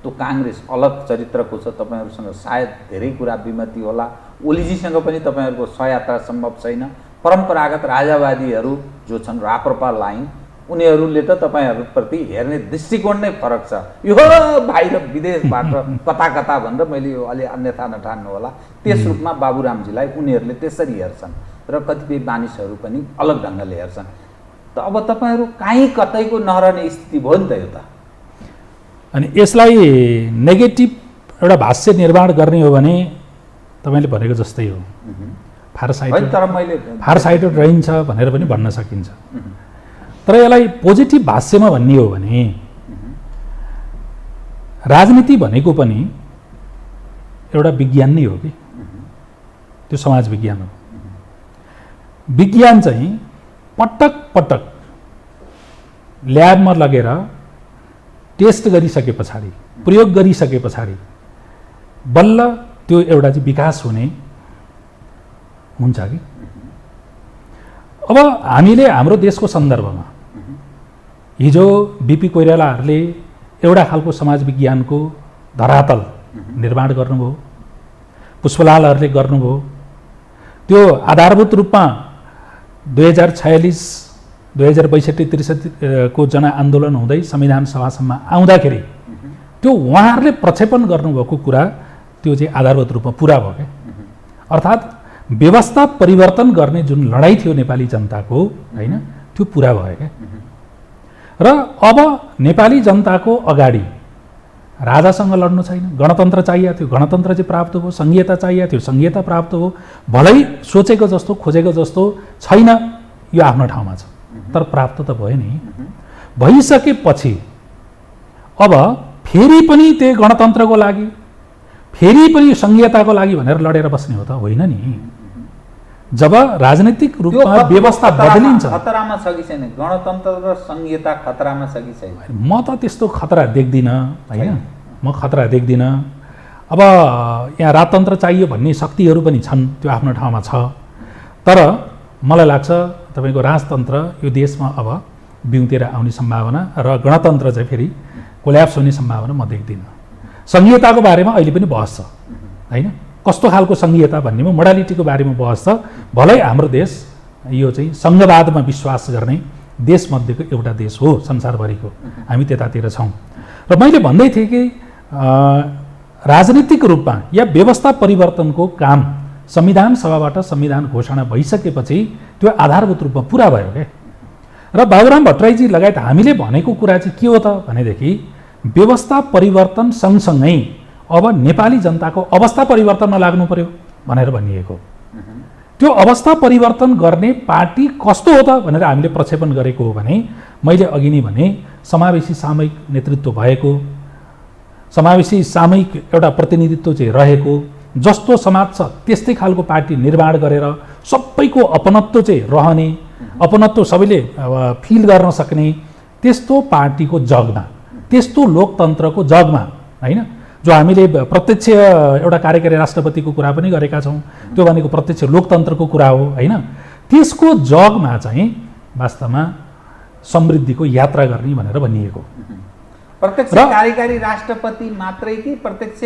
त्यो काङ्ग्रेस अलग चरित्रको छ, तपाईँहरूसँग सायद धेरै कुरा विमति होला। ओलीजीसँग पनि तपाईँहरूको सहयात्रा सम्भव छैन। परम्परागत राजावादीहरू जो छन्, राप्रपा लाइन, उनीहरूले त तपाईँहरूप्रति हेर्ने दृष्टिकोण नै फरक छ। यो बाहिर विदेशबाट कता कता भनेर मैले यो अलि अन्यथा नठान्नु होला, त्यस रूपमा बाबुरामजीलाई उनीहरूले त्यसरी हेर्छन् र कतिपय मानिसहरू पनि अलग ढङ्गले हेर्छन्। त अब तपाईँहरू काहीँ कतैको नहरने स्थिति भयो नि त यो त। अनि यसलाई नेगेटिभ एउटा भाष्य निर्माण गर्ने हो भने तपाईँले भनेको जस्तै हो, फारसाइटेड रहन्छ भनेर पनि भन्न सकिन्छ। तर यसलाई पोजिटिभ भाष्यमा भन्ने हो भने राजनीति भनेको पनि एउटा विज्ञान नै हो कि, त्यो समाज विज्ञान हो। विज्ञान चाहिँ पटक पटक ल्याबमा लगेर टेस्ट गरिसके पछाडि, प्रयोग गरिसके पछाडि बल्ल त्यो एउटा चाहिँ विकास हुने हुन्छ कि। अब हामीले हाम्रो देशको सन्दर्भमा हिजो बिपी कोइरालाहरूले एउटा खालको समाज विज्ञानको धरातल निर्माण गर्नुभयो, पुष्पलालहरूले गर्नुभयो। त्यो आधारभूत रूपमा 2046, 2062-63 को जनआन्दोलन हुँदै संविधान सभासम्म आउँदाखेरि त्यो उहाँहरूले प्रक्षेपण गर्नुभएको कुरा त्यो चाहिँ आधारभूत रूपमा पुरा भयो क्या। अर्थात् व्यवस्था परिवर्तन गर्ने जुन लडाइँ थियो नेपाली जनताको, होइन, त्यो पुरा भयो क्या। र अब नेपाली जनताको अगाडि राजासँग लड्नु छैन, गणतन्त्र चाहिएको थियो, गणतन्त्र चाहिँ प्राप्त भयो, संघीयता चाहिएको थियो, संघीयता प्राप्त हो। भलै सोचेको जस्तो खोजेको जस्तो छैन, यो आफ्नो ठाउँमा छ, तर प्राप्त त भयो नि। भइसकेपछि अब फेरि पनि त्यही गणतन्त्रको लागि, फेरि पनि संघीयताको लागि भनेर लडेर बस्ने हो त होइन नि। जब राजनीतिक रूपमा व्यवस्था बदलिन्छ, खतरामा छ कि छैन गणतन्त्र र संघीयता, खतरामा छ कि छैन? म त त्यस्तो खतरा देख्दिनँ, होइन, म खतरा देख्दिनँ। अब यहाँ राजतन्त्र चाहियो भन्ने शक्तिहरू पनि छन्, त्यो आफ्नो ठाउँमा छ। तर मलाई लाग्छ तपाईँको राजतन्त्र यो देशमा अब बिउतेर आउने सम्भावना र गणतन्त्र चाहिँ फेरि कोल्याप्स हुने सम्भावना म देख्दिनँ। संघीयताको बारेमा अहिले पनि बहस छ, होइन, कस्तो खालको संघीयता भन्नेमा मोडालिटीको बारेमा बहस छ। भलै हाम्रो देश यो चाहिँ सङ्घवादमा विश्वास गर्ने देशमध्येको एउटा देश हो संसारभरिको, हामी त्यतातिर छौँ। र मैले भन्दै थिएँ कि राजनीतिक रूपमा या व्यवस्था परिवर्तनको काम संविधान सभाबाट संविधान घोषणा भइसकेपछि त्यो आधारभूत रूपमा पुरा भयो क्या। र बाबुराम भट्टराईजी लगायत हामीले भनेको कुरा चाहिँ के हो त भनेदेखि व्यवस्था परिवर्तन सँगसँगै अब नेपाली जनताको अवस्था परिवर्तनमा लाग्नु पर्यो भनेर भनिएको। त्यो अवस्था परिवर्तन गर्ने पार्टी कस्तो हो त भनेर हामीले प्रक्षेपण गरेको हो भने मैले अघि नै भने समावेशी सामूहिक नेतृत्व भएको, समावेशी सामूहिक एउटा प्रतिनिधित्व चाहिँ रहेको, जस्तो समाज छ त्यस्तै खालको पार्टी निर्माण गरेर सबैको अपनत्व चाहिँ रहने, अपनत्व सबैले फिल गर्न सक्ने त्यस्तो पार्टीको जगमा, त्यस्तो लोकतन्त्रको जगमा, होइन, जो हामीले प्रत्यक्ष एउटा कार्यकारी राष्ट्रपतिको कुरा पनि गरेका छौँ, त्यो भनेको प्रत्यक्ष लोकतन्त्रको कुरा हो, होइन, त्यसको जगमा चाहिँ वास्तवमा समृद्धिको यात्रा गर्ने भनेर भनिएको। प्रत्यक्ष कार्यकारी राष्ट्रपति मात्रै कि प्रत्यक्ष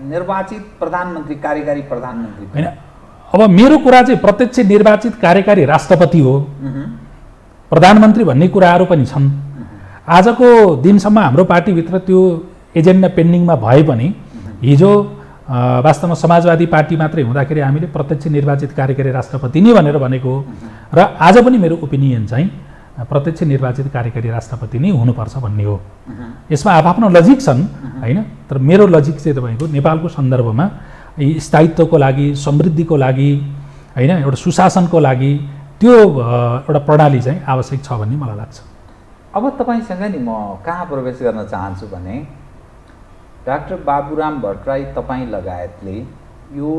निर्वाचित प्रधानमन्त्री, कार्यकारी प्रधानमन्त्री? होइन, अब मेरो कुरा चाहिँ प्रत्यक्ष निर्वाचित कार्यकारी राष्ट्रपति हो। प्रधानमन्त्री भन्ने कुराहरू पनि छन्। आजको दिनसम्म हाम्रो पार्टीभित्र त्यो एजेन्डा पेन्डिङमा भए पनि हिजो वास्तवमा समाजवादी पार्टी मात्रै हुँदाखेरि हामीले प्रत्यक्ष निर्वाचित कार्यकारी राष्ट्रपति नै भनेर भनेको हो। र आज पनि मेरो ओपिनियन चाहिँ प्रत्यक्ष निर्वाचित कार्यकारी राष्ट्रपति नै हुनुपर्छ भन्ने हो। यसमा आफ्नो लजिक छन् होइन, तर मेरो लजिक चाहिँ तपाईँको नेपालको सन्दर्भमा स्थायित्वको लागि, समृद्धिको लागि होइन, एउटा सुशासनको लागि त्यो एउटा प्रणाली चाहिँ आवश्यक छ भन्ने मलाई लाग्छ। अब तपाईँसँग नि म कहाँ प्रवेश गर्न चाहन्छु भने डाक्टर बाबुराम भट्टराई तपाईँ लगायतले यो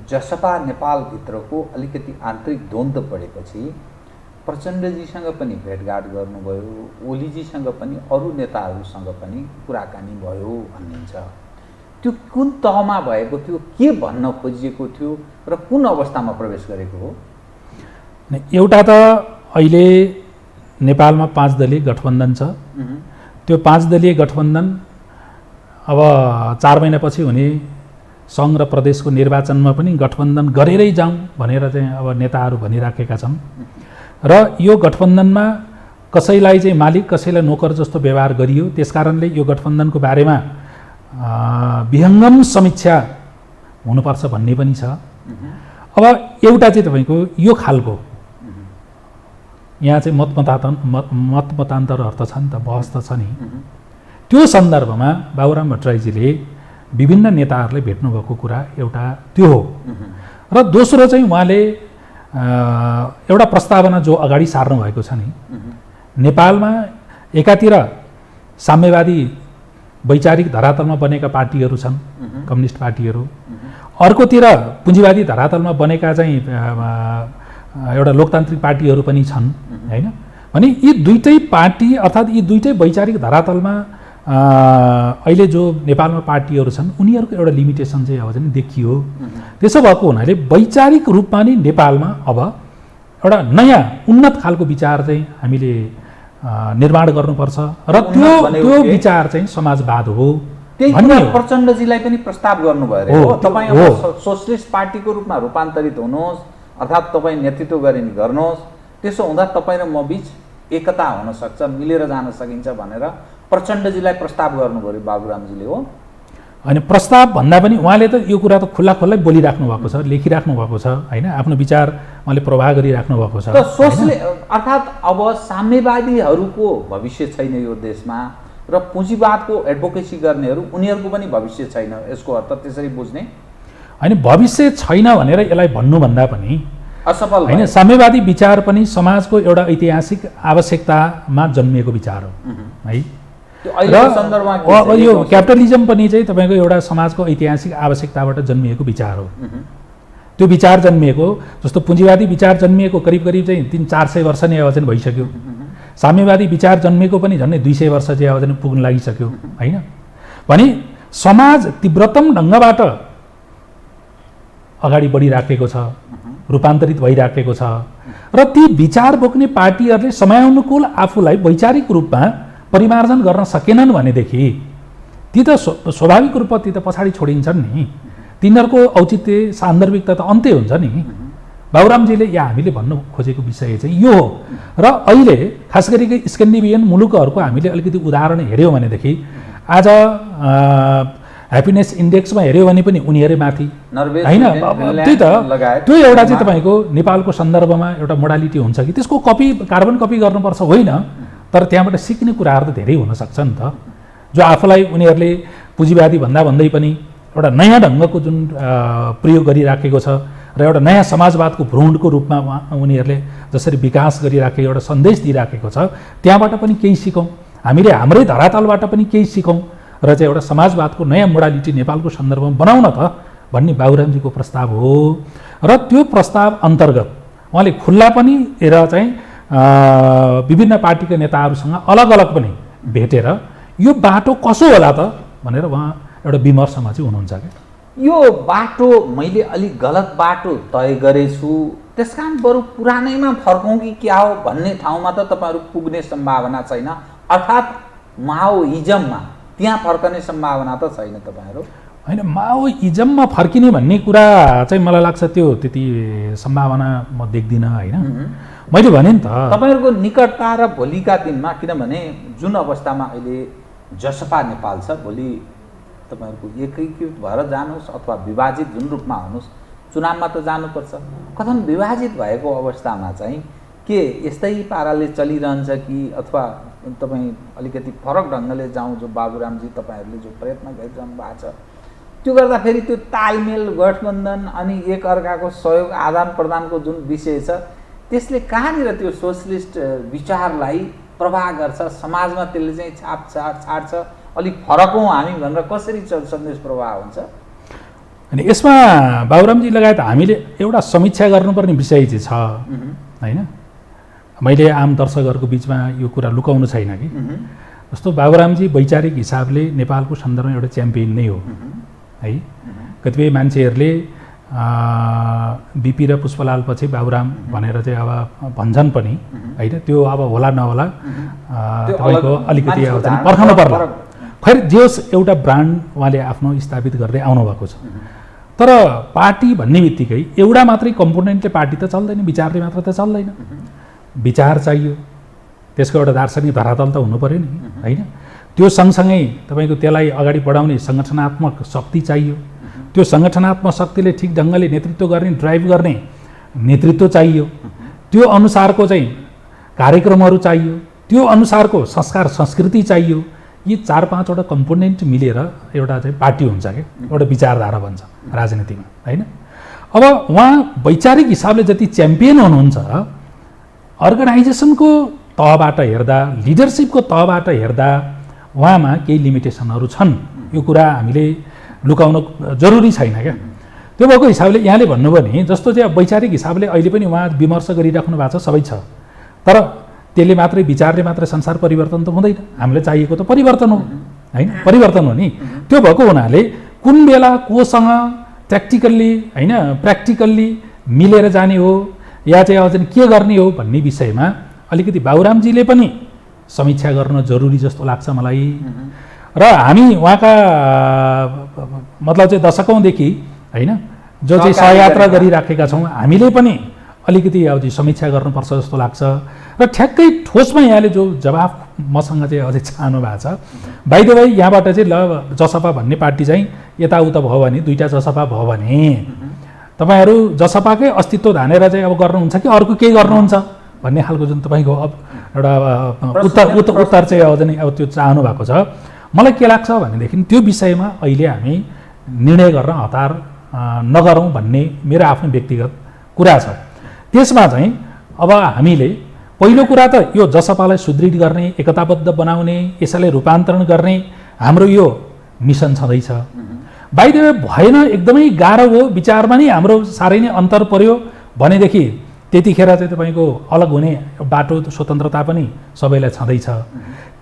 जसपा नेपालभित्रको अलिकति आन्तरिक द्वन्द्व पढेपछि प्रचण्डजीसँग पनि भेटघाट गर्नुभयो, ओलीजीसँग पनि, अरू नेताहरूसँग पनि कुराकानी भयो भनिन्छ। त्यो कुन तहमा भएको थियो, के भन्न खोजिएको थियो र कुन अवस्थामा प्रवेश गरेको हो? एउटा त अहिले नेपालमा 5 दलीय गठबन्धन छ। त्यो 5 दलीय गठबन्धन अब 4 महिनापछि हुने सङ्घ र प्रदेशको निर्वाचनमा पनि गठबन्धन गरेरै जाउँ भनेर चाहिँ अब नेताहरू भनिराखेका छन्। र यो गठबन्धनमा कसैलाई चाहिँ मालिक, कसैलाई नोकर जस्तो व्यवहार गरियो। त्यसकारणले यो गठबन्धनको बारेमा विहङ्गम समीक्षा हुनुपर्छ भन्ने पनि छ। अब एउटा चाहिँ तपाईँको यो खालको यहाँ चाहिँ मतमतान्तरहरू त छ नि त, बहस त छ नि। त्यो सन्दर्भमा बाबुराम भट्टराईजीले विभिन्न नेताहरूलाई भेट्नुभएको कुरा एउटा त्यो हो। र दोस्रो चाहिँ उहाँले एउटा प्रस्तावना जो अगाडि सार्नु भएको छ नि, नेपालमा एकातिर साम्यवादी वैचारिक धरातलमा बनेका पार्टीहरू छन्, कम्युनिस्ट पार्टीहरू, अर्कोतिर पुँजीवादी धरातलमा बनेका चाहिँ एउटा लोकतान्त्रिक पार्टीहरू पनि छन् होइन। भने यी दुईटै पार्टी अर्थात् यी दुईटै वैचारिक धरातलमा अहिले जो नेपालमा पार्टीहरू छन् उनीहरूको एउटा लिमिटेसन चाहिँ अब चाहिँ देखियो। त्यसो भएको हुनाले वैचारिक रूपमा नै नेपालमा अब एउटा नयाँ उन्नत खालको विचार चाहिँ हामीले निर्माण गर्नुपर्छ र त्यो विचार चाहिँ समाजवाद हो। प्रचण्डजीलाई पनि प्रस्ताव गर्नुभयो रे हो, तपाईँ अब सोशलिस्ट पार्टीको रूपमा रूपान्तरित हुनुहोस्, अर्थात् तपाईँ नेतृत्व गर्ने गर्नुहोस्, त्यसो हुँदा तपाईँ र म बीच एकता हुन सक्छ, मिलेर जान सकिन्छ भनेर प्रचण्डजीलाई प्रस्ताव गर्नुभयो बाबुरामजीले हो। अनि प्रस्ताव भन्दा पनि उहाँले त यो कुरा त खुल्ला खुल्लै बोलिराख्नु भएको छ, लेखिराख्नु भएको छ होइन, आफ्नो विचार उहाँले प्रवाह गरिराख्नु भएको छ। अर्थात् अब साम्यवादीहरूको भविष्य छैन यो देशमा र पुँजीवादको एडभोकेसी गर्नेहरू उनीहरूको पनि भविष्य छैन, यसको अर्थ त्यसरी बुझ्ने होइन। भविष्य छैन भनेर यसलाई भन्नुभन्दा पनि असफल होइन, साम्यवादी विचार पनि समाजको एउटा ऐतिहासिक आवश्यकतामा जन्मिएको विचार हो है। र यो क्यापिटलिजम पनि चाहिँ तपाईँको एउटा समाजको ऐतिहासिक आवश्यकताबाट जन्मिएको विचार हो। त्यो विचार जन्मिएको जस्तो पुँजीवादी विचार जन्मिएको करिब करिब चाहिँ 300-400 वर्ष नै अब चाहिँ भइसक्यो। साम्यवादी विचार जन्मिएको पनि झन्डै 200 वर्ष चाहिँ अब चाहिँ पुग्न लागिसक्यो होइन। भने समाज तीव्रतम ढङ्गबाट अगाडि बढिराखेको छ, रूपान्तरित भइराखेको छ र ती विचार बोक्ने पार्टीहरूले समयानुकूल आफूलाई वैचारिक रूपमा परिमार्जन गर्न सकेनन् भनेदेखि ती त स्वाभाविक रूपमा ती त पछाडि छोडिन्छन् नि। तिनीहरूको औचित्य सान्दर्भिकता त अन्त्य हुन्छ नि। बाबुरामजीले या हामीले भन्नु खोजेको विषय चाहिँ यो हो। र अहिले खास गरी स्क्यान्डिनेभियन मुलुकहरूको हामीले अलिकति उदाहरण हेऱ्यौँ भनेदेखि आज ह्याप्पिनेस इन्डेक्समा हेऱ्यो भने पनि उनीहरू माथि होइन। त्यही त त्यो एउटा चाहिँ तपाईँको नेपालको सन्दर्भमा एउटा मोडालिटी हुन्छ कि त्यसको कार्बन कपी गर्नुपर्छ होइन, तर त्यहाँबाट सिक्ने कुराहरू त धेरै हुन सक्छ नि त। जो आफूलाई उनीहरूले पुँजीवादी भन्दै पनि एउटा नयाँ ढङ्गको जुन प्रयोग गरिराखेको छ र एउटा नयाँ समाजवादको भ्रूणको रूपमा उनीहरूले जसरी विकास गरिराखेको एउटा सन्देश दिइराखेको छ, त्यहाँबाट पनि केही सिकौँ, हामीले हाम्रै धरातलबाट पनि केही सिकौँ र चाहिँ एउटा समाजवादको नयाँ मोडालिटी नेपालको सन्दर्भमा बनाउन त भन्ने बाबुरामजीको प्रस्ताव हो। र त्यो प्रस्ताव अन्तर्गत उहाँले खुल्ला पनि र चाहिँ विभिन्न पार्टीका नेताहरूसँग अलग अलग पनि भेटेर यो बाटो कसो होला त भनेर उहाँ एउटा विमर्शमा चाहिँ हुनुहुन्छ क्या। यो बाटो मैले अलिक गलत बाटो तय गरेछु त्यस कारण बरु पुरानैमा फर्कौँ कि क्या हो भन्ने ठाउँमा त तपाईँहरू पुग्ने सम्भावना छैन, अर्थात् माओइजममा त्यहाँ फर्कने सम्भावना त छैन तपाईँहरू। होइन, माओइजममा फर्किने भन्ने कुरा चाहिँ मलाई लाग्छ त्यो त्यति सम्भावना म देख्दिनँ होइन। मैले भने नि त तपाईँहरूको निकटता र भोलिका दिनमा, किनभने जुन अवस्थामा अहिले जसपा नेपाल छ, भोलि तपाईँहरूको एकीकृत भएर जानुहोस् अथवा विभाजित जुन रूपमा हुनुहोस्, चुनावमा त जानुपर्छ। कथन विभाजित भएको अवस्थामा चाहिँ के यस्तै पाराले चलिरहन्छ कि अथवा तपाईँ अलिकति फरक ढङ्गले जाउँ, जो बाबुरामजी तपाईँहरूले जो प्रयत्न गरिरहनु भएको छ त्यो गर्दाखेरि त्यो तालमेल, गठबन्धन अनि एक अर्काको सहयोग आदान प्रदानको जुन विषय छ त्यसले कहाँनिर त्यो सोसलिस्ट विचारलाई प्रभाव गर्छ, समाजमा त्यसले चाहिँ छाड्छ, अलिक फरक हौँ हामी भनेर कसरी सन्देश प्रभाव हुन्छ? अनि यसमा बाबुरामजी लगायत हामीले एउटा समीक्षा गर्नुपर्ने विषय चाहिँ छ होइन। मैले आम दर्शकहरूको बिचमा यो कुरा लुकाउनु छैन कि जस्तो बाबुरामजी वैचारिक हिसाबले नेपालको सन्दर्भमा एउटा च्याम्पियन नै हो है। कतिपय मान्छेहरूले बिपी र पुष्पलाल पछि बाबुराम भनेर चाहिँ अब भन्छन् पनि होइन, त्यो अब होला नहोला तपाईँको अलिकति अब चाहिँ पर्खनु पर्ला। खैर जे होस्, एउटा ब्रान्ड उहाँले आफ्नो स्थापित गर्दै आउनुभएको छ। तर पार्टी भन्ने बित्तिकै एउटा मात्रै कम्पोनेन्टले पार्टी त चल्दैन, विचारले मात्र त चल्दैन। विचार चाहियो, त्यसको एउटा दार्शनिक धरातल त हुनु पऱ्यो नि होइन। त्यो सँगसँगै तपाईँको त्यसलाई अगाडि बढाउने सङ्गठनात्मक शक्ति चाहियो। त्यो सङ्गठनात्मक शक्तिले ठिक ढङ्गले नेतृत्व गर्ने, ड्राइभ गर्ने नेतृत्व चाहियो। त्यो अनुसारको चाहिँ कार्यक्रमहरू चाहियो, त्यो अनुसारको संस्कार संस्कृति चाहियो। यी 4-5वटा कम्पोनेन्ट मिलेर एउटा चाहिँ पार्टी हुन्छ क्या, एउटा विचारधारा बन्छ राजनीतिमा होइन। अब उहाँ वैचारिक हिसाबले जति च्याम्पियन हुनुहुन्छ, अर्गनाइजेसनको तहबाट हेर्दा, लिडरसिपको तहबाट हेर्दा उहाँमा केही लिमिटेसनहरू छन्। यो कुरा हामीले लुकाउन जरुरी छैन क्या। त्यो भएको हिसाबले यहाँले भन्नुभयो नि, जस्तो चाहिँ वैचारिक हिसाबले अहिले पनि उहाँ विमर्श गरिराख्नु भएको छ, सबै छ। तर त्यसले मात्रै, विचारले मात्रै संसार परिवर्तन त हुँदैन। हामीलाई चाहिएको त परिवर्तन हो होइन, परिवर्तन हो नि। त्यो भएको हुनाले कुन बेला कोसँग ट्याक्टिकल्ली होइन, प्र्याक्टिकल्ली मिलेर जाने हो या चाहिँ अब चाहिँ के गर्ने हो भन्ने विषयमा अलिकति बाबुरामजीले पनि समीक्षा गर्न जरुरी जस्तो लाग्छ मलाई। र हामी उहाँका मतलब चाहिँ दशकौँदेखि होइन जो चाहिँ सहयात्रा गरिराखेका छौँ, हामीले पनि अलिकति अब चाहिँ समीक्षा गर्नुपर्छ जस्तो लाग्छ। र ठ्याक्कै ठोसमा यहाँले जो जवाफ मसँग चाहिँ अझै चाहनु भएको छ, बाइ द वे यहाँबाट चाहिँ ल जसपा भन्ने पार्टी चाहिँ यताउता भयो भने, दुईवटा जसपा भयो भने तपाईँहरू जसपाकै अस्तित्व धानेर चाहिँ अब गर्नुहुन्छ कि अर्को केही गर्नुहुन्छ भन्ने खालको जुन तपाईँको अब एउटा उत्तर चाहिँ अब चाहिँ अब त्यो चाहनु भएको छ। मलाई के लाग्छ भनेदेखि त्यो विषयमा अहिले हामी निर्णय गर्न हतार नगरौँ भन्ने मेरो आफ्नो व्यक्तिगत कुरा छ। त्यसमा चाहिँ अब हामीले पहिलो कुरा त यो जसपालाई सुदृढ गर्ने, एकताबद्ध बनाउने, यसैलाई रूपान्तरण गर्ने हाम्रो यो मिसन छँदैछ। बाइ द वे भएन, एकदमै गाह्रो हो, विचारमा नै हाम्रो साह्रै नै अन्तर पर्यो भनेदेखि त्यतिखेर चाहिँ तपाईँको अलग हुने बाटो, स्वतन्त्रता पनि सबैलाई छँदैछ।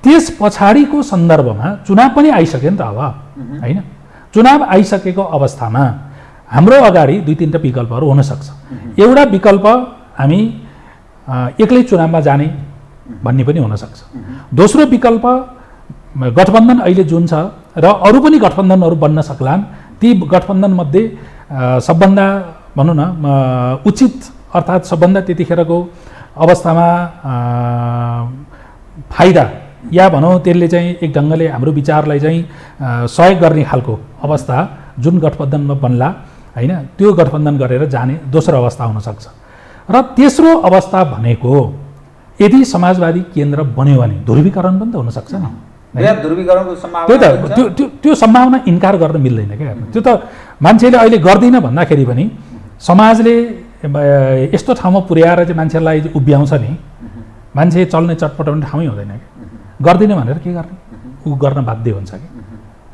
त्यस पछाडिको सन्दर्भमा चुनाव पनि आइसक्यो नि त अब होइन। चुनाव आइसकेको अवस्थामा हाम्रो अगाडि 2-3टा विकल्पहरू हुनसक्छ। एउटा विकल्प हामी एक्लै चुनावमा जाने भन्ने पनि हुनसक्छ। दोस्रो विकल्प गठबन्धन अहिले जुन छ र अरू पनि गठबन्धनहरू बन्न सक्लान्, ती गठबन्धनमध्ये सबभन्दा भनौँ न उचित अर्थात् सबभन्दा त्यतिखेरको अवस्थामा फाइदा या भनौँ त्यसले चाहिँ एक ढङ्गले हाम्रो विचारलाई चाहिँ सहयोग गर्ने खालको अवस्था जुन गठबन्धनमा बन्ला होइन, त्यो गठबन्धन गरेर जाने दोस्रो अवस्था हुनसक्छ। र तेस्रो अवस्था भनेको यदि समाजवादी केन्द्र बन्यो भने ध्रुवीकरण पनि त हुनसक्छ नि। त्यो सम्भावना इन्कार गर्न मिल्दैन क्या। त्यो त मान्छेले अहिले गर्दैन भन्दाखेरि पनि समाजले यस्तो ठाउँमा पुर्याएर चाहिँ मान्छेलाई उभ्याउँछ नि, मान्छे चल्ने चटपटाउने ठाउँै हुँदैन क्या। गर्दिन भनेर के गर्ने, ऊ गर्न बाध्य हुन्छ कि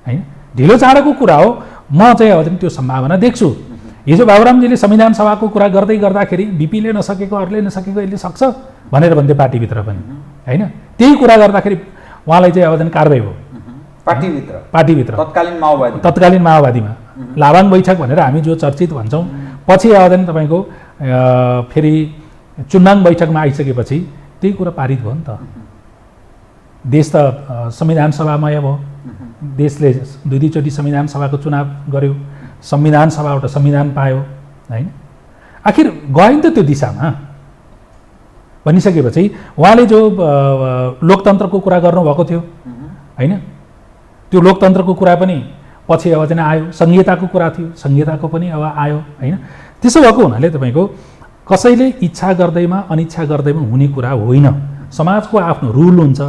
होइन। ढिलो चाँडोको कुरा हो, म चाहिँ अब त्यो सम्भावना देख्छु। हिजो बाबुरामजीले संविधान सभाको कुरा गर्दै गर्दाखेरि बिपीले नसकेको, अरूले नसकेको यसले सक्छ भनेर भन्थ्यो पार्टीभित्र पनि होइन। त्यही कुरा गर्दाखेरि उहाँलाई चाहिँ अब कारबाही भयो पार्टीभित्र तत्कालीन माओवादीमा लाभाङ बैठक भनेर हामी जो चर्चित भन्छौँ, पछि अब तपाईँको फेरि चुनाङ बैठकमा आइसकेपछि त्यही कुरा पारित भयो नि त। देश त संविधान सभामय भयो, देशले दुईचोटि संविधान सभाको चुनाव गर्यो, संविधान सभाबाट संविधान पायो होइन। आखिर गयो नि त त्यो दिशामा भनिसकेपछि उहाँले जो लोकतन्त्रको कुरा गर्नुभएको थियो होइन, त्यो लोकतन्त्रको कुरा पनि पछि अब चाहिँ आयो, संहिताको कुरा थियो, संहिताको पनि अब आयो होइन। त्यसो भएको हुनाले तपाईँको कसैले इच्छा गर्दैमा अनिच्छा गर्दैमा हुने कुरा होइन। समाजको आफ्नो रुल हुन्छ,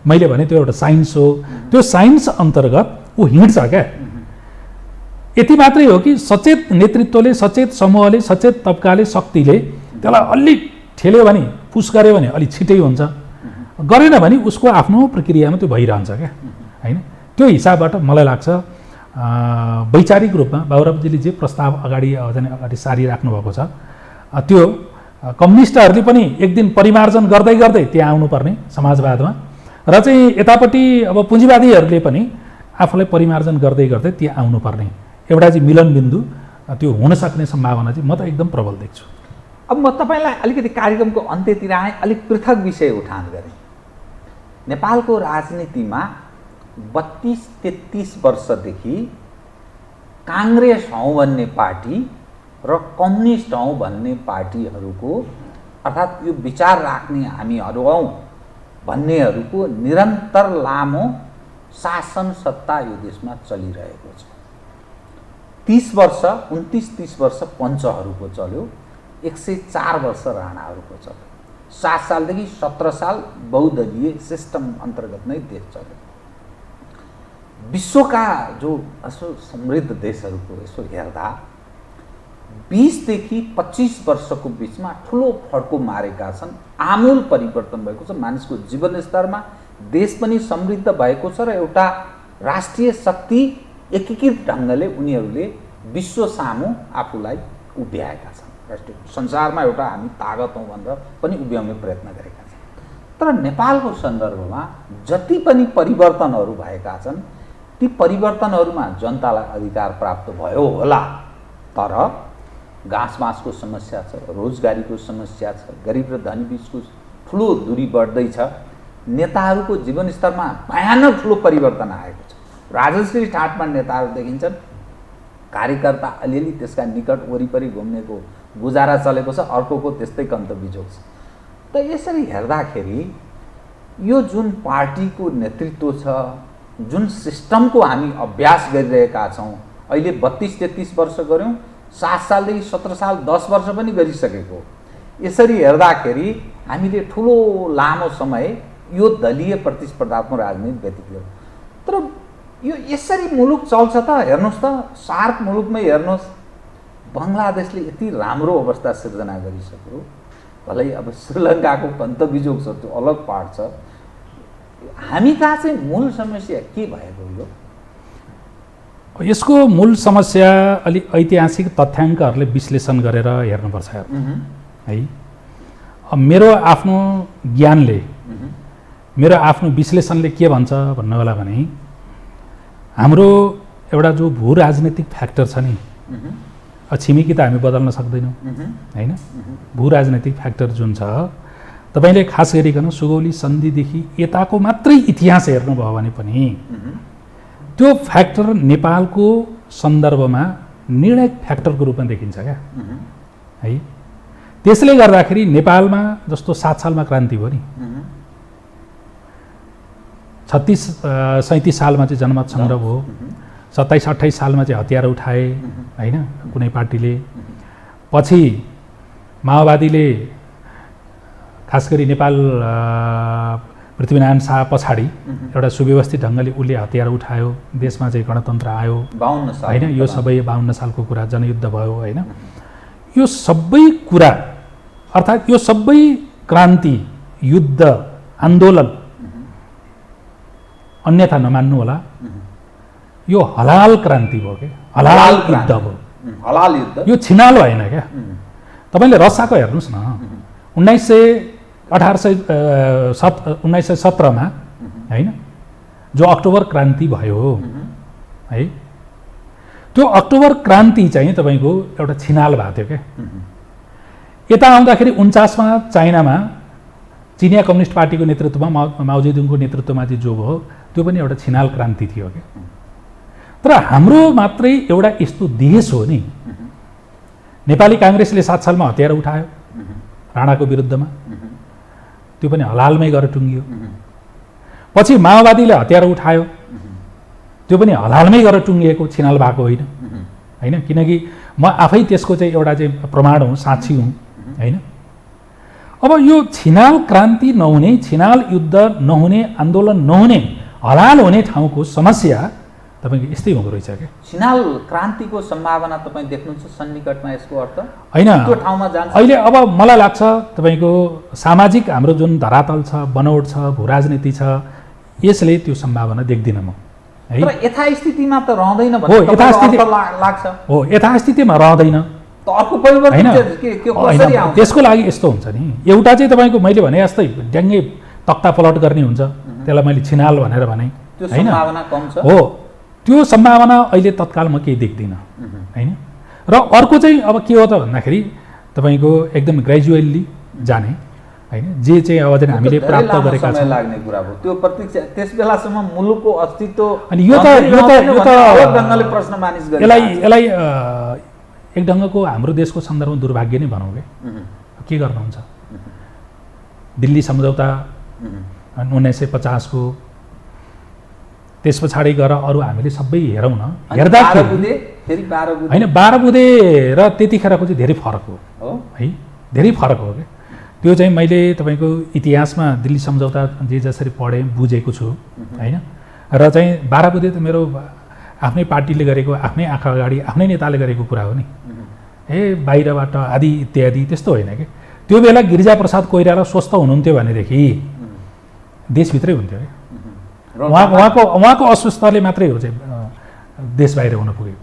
मैले भने त्यो एउटा साइन्स हो, त्यो साइन्स अन्तर्गत ऊ हिँड्छ क्या। यति मात्रै हो कि सचेत नेतृत्वले, सचेत समूहले, सचेत तबकाले, शक्तिले त्यसलाई अलि ठेल्यो भने, पुस गर्यो भने अलि छिटै हुन्छ, गरेन भने उसको आफ्नो प्रक्रियामा त्यो भइरहन्छ क्या होइन। त्यो हिसाबबाट मलाई लाग्छ वैचारिक रूपमा बाबुरामजीले जे प्रस्ताव अगाडि सारिराख्नु भएको छ त्यो कम्युनिस्टहरूले पनि एक दिन परिमार्जन गर्दै गर्दै त्यहाँ आउनुपर्ने समाजवादमा, र चाहिँ यतापट्टि अब पुँजीवादीहरूले पनि आफूलाई परिमार्जन गर्दै गर्दै त्यहाँ आउनुपर्ने एउटा चाहिँ मिलन बिन्दु त्यो हुन सक्ने सम्भावना चाहिँ म त एकदम प्रबल देख्छु। अब म तपाईँलाई अलिकति कार्यक्रमको अन्त्यतिर आएँ, अलिक पृथक विषय उठान गरेँ। नेपालको राजनीतिमा 32-33 वर्षदेखि काङ्ग्रेस हौँ भन्ने पार्टी र कम्युनिस्ट हौँ भन्ने पार्टीहरूको, अर्थात् यो विचार राख्ने हामीहरू हौँ भन्नेहरूको निरन्तर लामो शासन सत्ता यो देशमा चलिरहेको छ। 30 वर्ष 29-30 वर्ष पञ्चहरूको चल्यो, 104 वर्ष राणाहरूको चल्यो, 7 सालदेखि 17 साल बहुदलीय सिस्टम अन्तर्गत नै देश चल्यो। विश्वका जो यसो समृद्ध देशहरूको यसो हेर्दा 20देखि 25 वर्षको बिचमा ठुलो फड्को मारेका छन्, आमूल परिवर्तन भएको छ मानिसको जीवनस्तरमा, देश पनि समृद्ध भएको छ र एउटा राष्ट्रिय शक्ति एकीकृत ढङ्गले उनीहरूले विश्व सामु आफूलाई उभ्याएका छन्। राष्ट्रिय संसारमा एउटा हामी तागत हौँ भनेर पनि उभ्याउने प्रयत्न गरेका छन्। तर नेपालको सन्दर्भमा जति पनि परिवर्तनहरू भएका छन् ती परिवर्तनहरूमा जनतालाई अधिकार प्राप्त भयो होला, तर घाँसमासको समस्या छ, रोजगारीको समस्या छ, गरिब र धनी बिचको ठुलो दूरी बढ्दैछ, नेताहरूको जीवनस्तरमा भयानक ठुलो परिवर्तन आएको छ। राजश्री ठाटमा नेताहरू देखिन्छन्, कार्यकर्ता अलिअलि त्यसका निकट वरिपरि घुम्नेको गुजारा चलेको छ, अर्कोको त्यस्तै कन्तबिजोग छ। त यसरी हेर्दाखेरि यो जुन पार्टीको नेतृत्व छ, जुन सिस्टमको हामी अभ्यास गरिरहेका छौँ, अहिले 32-33 वर्ष गऱ्यौँ, 7 सालदेखि 17 साल 10 वर्ष पनि गरिसकेको, यसरी हेर्दाखेरि हामीले ठुलो लामो समय यो दलीय प्रतिस्पर्धात्मक राजनीति व्यतीत गर्यौँ। तर यो यसरी मुलुक चल्छ त हेर्नुहोस् त, सार्क मुलुकमै हेर्नुहोस्, बङ्गलादेशले यति राम्रो अवस्था सिर्जना गरिसक्यो, भलै अब श्रीलङ्काको कन्तबिजोग छ त्यो अलग पार्ट छ। हामी कहाँ चाहिँ मूल समस्या के भएको यो? यसको मूल समस्या अलि ऐतिहासिक तथ्याङ्कहरूले विश्लेषण गरेर हेर्नुपर्छ है। अब मेरो आफ्नो ज्ञानले, मेरो आफ्नो विश्लेषणले के भन्छ भन्नु होला भने, हाम्रो एउटा जो भू राजनीतिक फ्याक्टर छ नि, छिमेकी त हामी बदल्न सक्दैनौँ होइन, भू राजनीतिक फ्याक्टर जुन छ, तपाईँले खास गरिकन सुगौली सन्धिदेखि यताको मात्रै इतिहास हेर्नुभयो भने पनि त्यो फ्याक्टर नेपालको सन्दर्भमा निर्णायक फ्याक्टरको रूपमा देखिन्छ क्या है। त्यसले गर्दाखेरि नेपालमा जस्तो 7 सालमा क्रान्ति भयो नि, 36-37 सालमा चाहिँ जनमत सङ्ग्रह भयो, 27-28 सालमा चाहिँ हतियार उठाए होइन कुनै पार्टीले, पछि माओवादीले खास गरी नेपाल पृथ्वीनारायण शाह पछाडि एउटा सुव्यवस्थित ढङ्गले उसले हतियार उठायो, देशमा चाहिँ गणतन्त्र आयो होइन। यो सबै 52 सालको कुरा, जनयुद्ध भयो होइन। यो सबै कुरा अर्थात् यो सबै क्रान्ति, युद्ध, आन्दोलन अन्यथा नमान्नु होला, यो हलाल क्रान्ति भयो क्या, हलाल युद्ध भयो, हलाल युद्ध, यो छिनाल भएन क्या। तपाईँले रसाको हेर्नुहोस् न, 1917 मा होइन जो अक्टोबर क्रान्ति भयो है, त्यो अक्टोबर क्रान्ति चाहिँ तपाईँको एउटा छिनाल भएको थियो क्या। यता आउँदाखेरि 49मा चाइनामा चिनिया कम्युनिस्ट पार्टीको नेतृत्वमा माओजेदुङको नेतृत्वमा चाहिँ जो भयो त्यो पनि एउटा छिनाल क्रान्ति थियो क्या। तर हाम्रो मात्रै एउटा यस्तो देश हो नि, नेपाली काङ्ग्रेसले 7 सालमा हतियार उठायो राणाको विरुद्धमा, त्यो पनि हलालमै गएर टुङ्गियो। पछि माओवादीले हतियार उठायो, त्यो पनि हलालमै गएर टुङ्गिएको, छिनाल भएको होइन होइन। किनकि म आफै त्यसको चाहिँ एउटा चाहिँ प्रमाण हुँ, साक्षी हुँ होइन। अब यो छिनाल क्रान्ति नहुने, छिनाल युद्ध नहुने, आन्दोलन नहुने, हलाल हुने ठाउँको समस्या तपाईँको यस्तै हुँदो रहेछ क्या। छिनाल क्रान्तिको सम्भावना तपाईँ देख्नुहुन्छ सन्निकटमा? यसको अर्थ होइन, त्यो ठाउँमा जान्छ अहिले अब मलाई लाग्छ तपाईँको सामाजिक हाम्रो जुन धरातल छ, बनोट छ, भू राजनीति छ, यसले त्यो सम्भावना देख्दिनँ म है। तर यथास्थितिमा त रहँदैन हो, यथास्थिति लाग्छ हो, यथास्थितिमा रहँदैन त अर्को परिवर्तन होइन। के कसरी आउँछ? त्यसको लागि यस्तो हुन्छ नि, एउटा चाहिँ तपाईँको मैले भने जस्तै ड्याङ्गे तक्ता पलट गर्ने हुन्छ, त्यसलाई मैले छिनाल भनेर भने त्यो होइन। सम्भावना कम छ हो, त्यो सम्भावना अहिले तत्काल म केही देख्दिनँ होइन। र अर्को चाहिँ अब के हो त भन्दाखेरि तपाईँको एकदम ग्रेजुअली जाने होइन, जे चाहिँ अब चाहिँ हामीले प्राप्त गरेका समय छौँ लाग्ने कुरा हो त्यो प्रतीक्षा। त्यस बेलासम्म मुलुकको अस्तित्व अनि यो त अलग ढङ्गले प्रश्न मानिस गरे। यसलाई एक ढङ्गको हाम्रो देशको सन्दर्भमा दुर्भाग्य नै भनौँ के गर्नुहुन्छ। दिल्ली सम्झौता 1950 को, त्यस पछाडि गएर अरू हामीले सबै हेरौँ न, हेर्दाखेरि होइन 12 बुँदे र त्यतिखेरको चाहिँ धेरै फरक हो है, धेरै फरक हो क्या। त्यो चाहिँ मैले तपाईँको इतिहासमा दिल्ली सम्झौता जे जसरी पढेँ बुझेको छु होइन। र चाहिँ 12 बुँदे त मेरो आफ्नै पार्टीले गरेको, आफ्नै आँखा अगाडि आफ्नै नेताले गरेको कुरा हो नि, बाहिरबाट आदि इत्यादि त्यस्तो होइन कि। त्यो बेला गिरिजाप्रसाद कोइराला स्वस्थ हुनुहुन्थ्यो भनेदेखि देशभित्रै हुन्थ्यो क्या। उहाँको अस्वस्थताले मात्रै हो चाहिँ देश बाहिर हुन पुग्यो।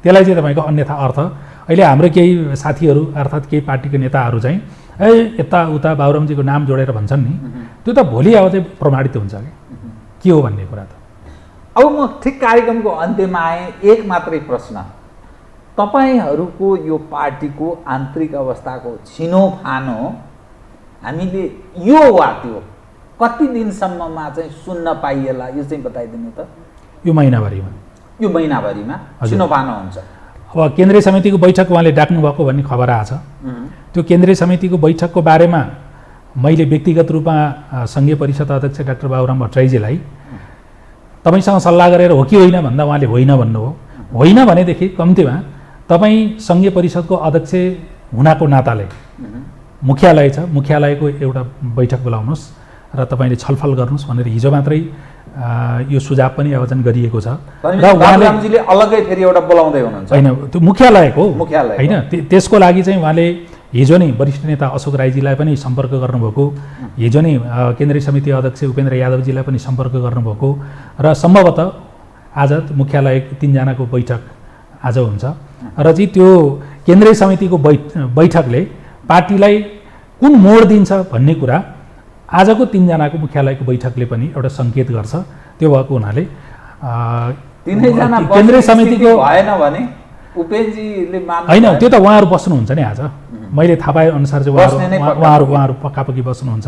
त्यसलाई चाहिँ तपाईँको अन्यथा अर्थ अहिले हाम्रो केही साथीहरू अर्थात् केही पार्टीको नेताहरू चाहिँ यताउता बाबुरामजीको नाम जोडेर भन्छन् नि, त्यो त भोलि अब चाहिँ प्रमाणित हुन्छ के हो भन्ने कुरा त। अब म ठिक कार्यक्रमको अन्त्यमा आएँ। एक मात्रै प्रश्न, तपाईँहरूको यो पार्टीको आन्तरिक अवस्थाको छिनोफानो हामीले यो वा त्यो कति दिनसम्ममा चाहिँ सुन्न पाइएला, यो चाहिँ बताइदिनु त। यो महिनाभरिमा छिनोफानो हुन्छ। अब केन्द्रीय समितिको बैठक उहाँले डाक्नु भएको भन्ने खबर आएछ। त्यो केन्द्रीय समितिको बैठकको बारेमा मैले व्यक्तिगत रूपमा सङ्घीय परिषद अध्यक्ष डाक्टर बाबुराम भट्टराईजीलाई तपाईँसँग सल्लाह गरेर हो कि होइन भन्दा उहाँले होइन भन्नुभयो। होइन भनेदेखि कम्तीमा तपाईँ सङ्घीय परिषदको अध्यक्ष हुनाको नाताले मुख्यालय छ, मुख्यालयको एउटा बैठक बोलाउनुहोस् र तपाईँले छलफल गर्नुहोस् भनेर हिजो मात्रै यो सुझाव पनि आयोजन गरिएको छ। र उहाँले अलग्गै फेरि एउटा बोलाउँदै हुनुहुन्छ होइन, त्यो मुख्यालयको होइन। त्यसको लागि चाहिँ उहाँले हिजो नै वरिष्ठ नेता अशोक राईजीलाई पनि सम्पर्क गर्नुभएको, हिजो नै केन्द्रीय समिति अध्यक्ष उपेन्द्र यादवजीलाई पनि सम्पर्क गर्नुभएको र सम्भवतः आज मुख्यालय 3 जनाको बैठक आज हुन्छ र चाहिँ त्यो केन्द्रीय समितिको बैठकले पार्टीलाई कुन मोड दिन्छ भन्ने कुरा आजको 3 जनाको मुख्यालयको बैठकले पनि एउटा सङ्केत गर्छ। त्यो भएको हुनाले केन्द्रीय समितिको भएन भने उपेन्द्रजीले होइन, त्यो त उहाँहरू बस्नुहुन्छ नि। आज मैले थाहा पाए अनुसार चाहिँ उहाँहरू पक्कापक्की बस्नुहुन्छ।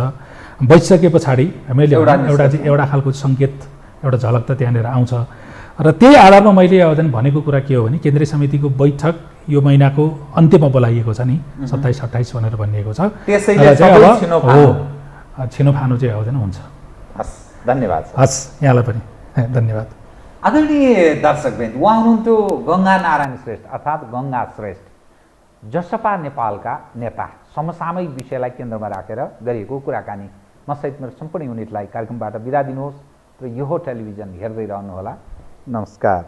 बसिसके पछाडि मैले एउटा खालको सङ्केत, एउटा झलक त त्यहाँनिर आउँछ र त्यही आधारमा मैले आयोजन भनेको कुरा के हो भने केन्द्रीय समितिको बैठक यो महिनाको अन्त्यमा बोलाइएको छ नि, 27-28 भनेर भनिएको छ। छिनोफानो चाहिँ आयोजन हुन्छ। हस्, धन्यवाद। हस्, यहाँलाई पनि धन्यवाद। आदरणीय दर्शकवृन्द, उहाँ हुनुहुन्थ्यो गङ्गा नारायण श्रेष्ठ अर्थात् गङ्गा श्रेष्ठ, जसपा नेपालका नेता। समसामयिक विषयलाई केन्द्रमा राखेर गरिएको कुराकानी। म सहित मेरो सम्पूर्ण युनिटलाई कार्यक्रमबाट बिदा दिनुहोस् र यो टेलिभिजन हेर्दै रहनुहोला। नमस्कार।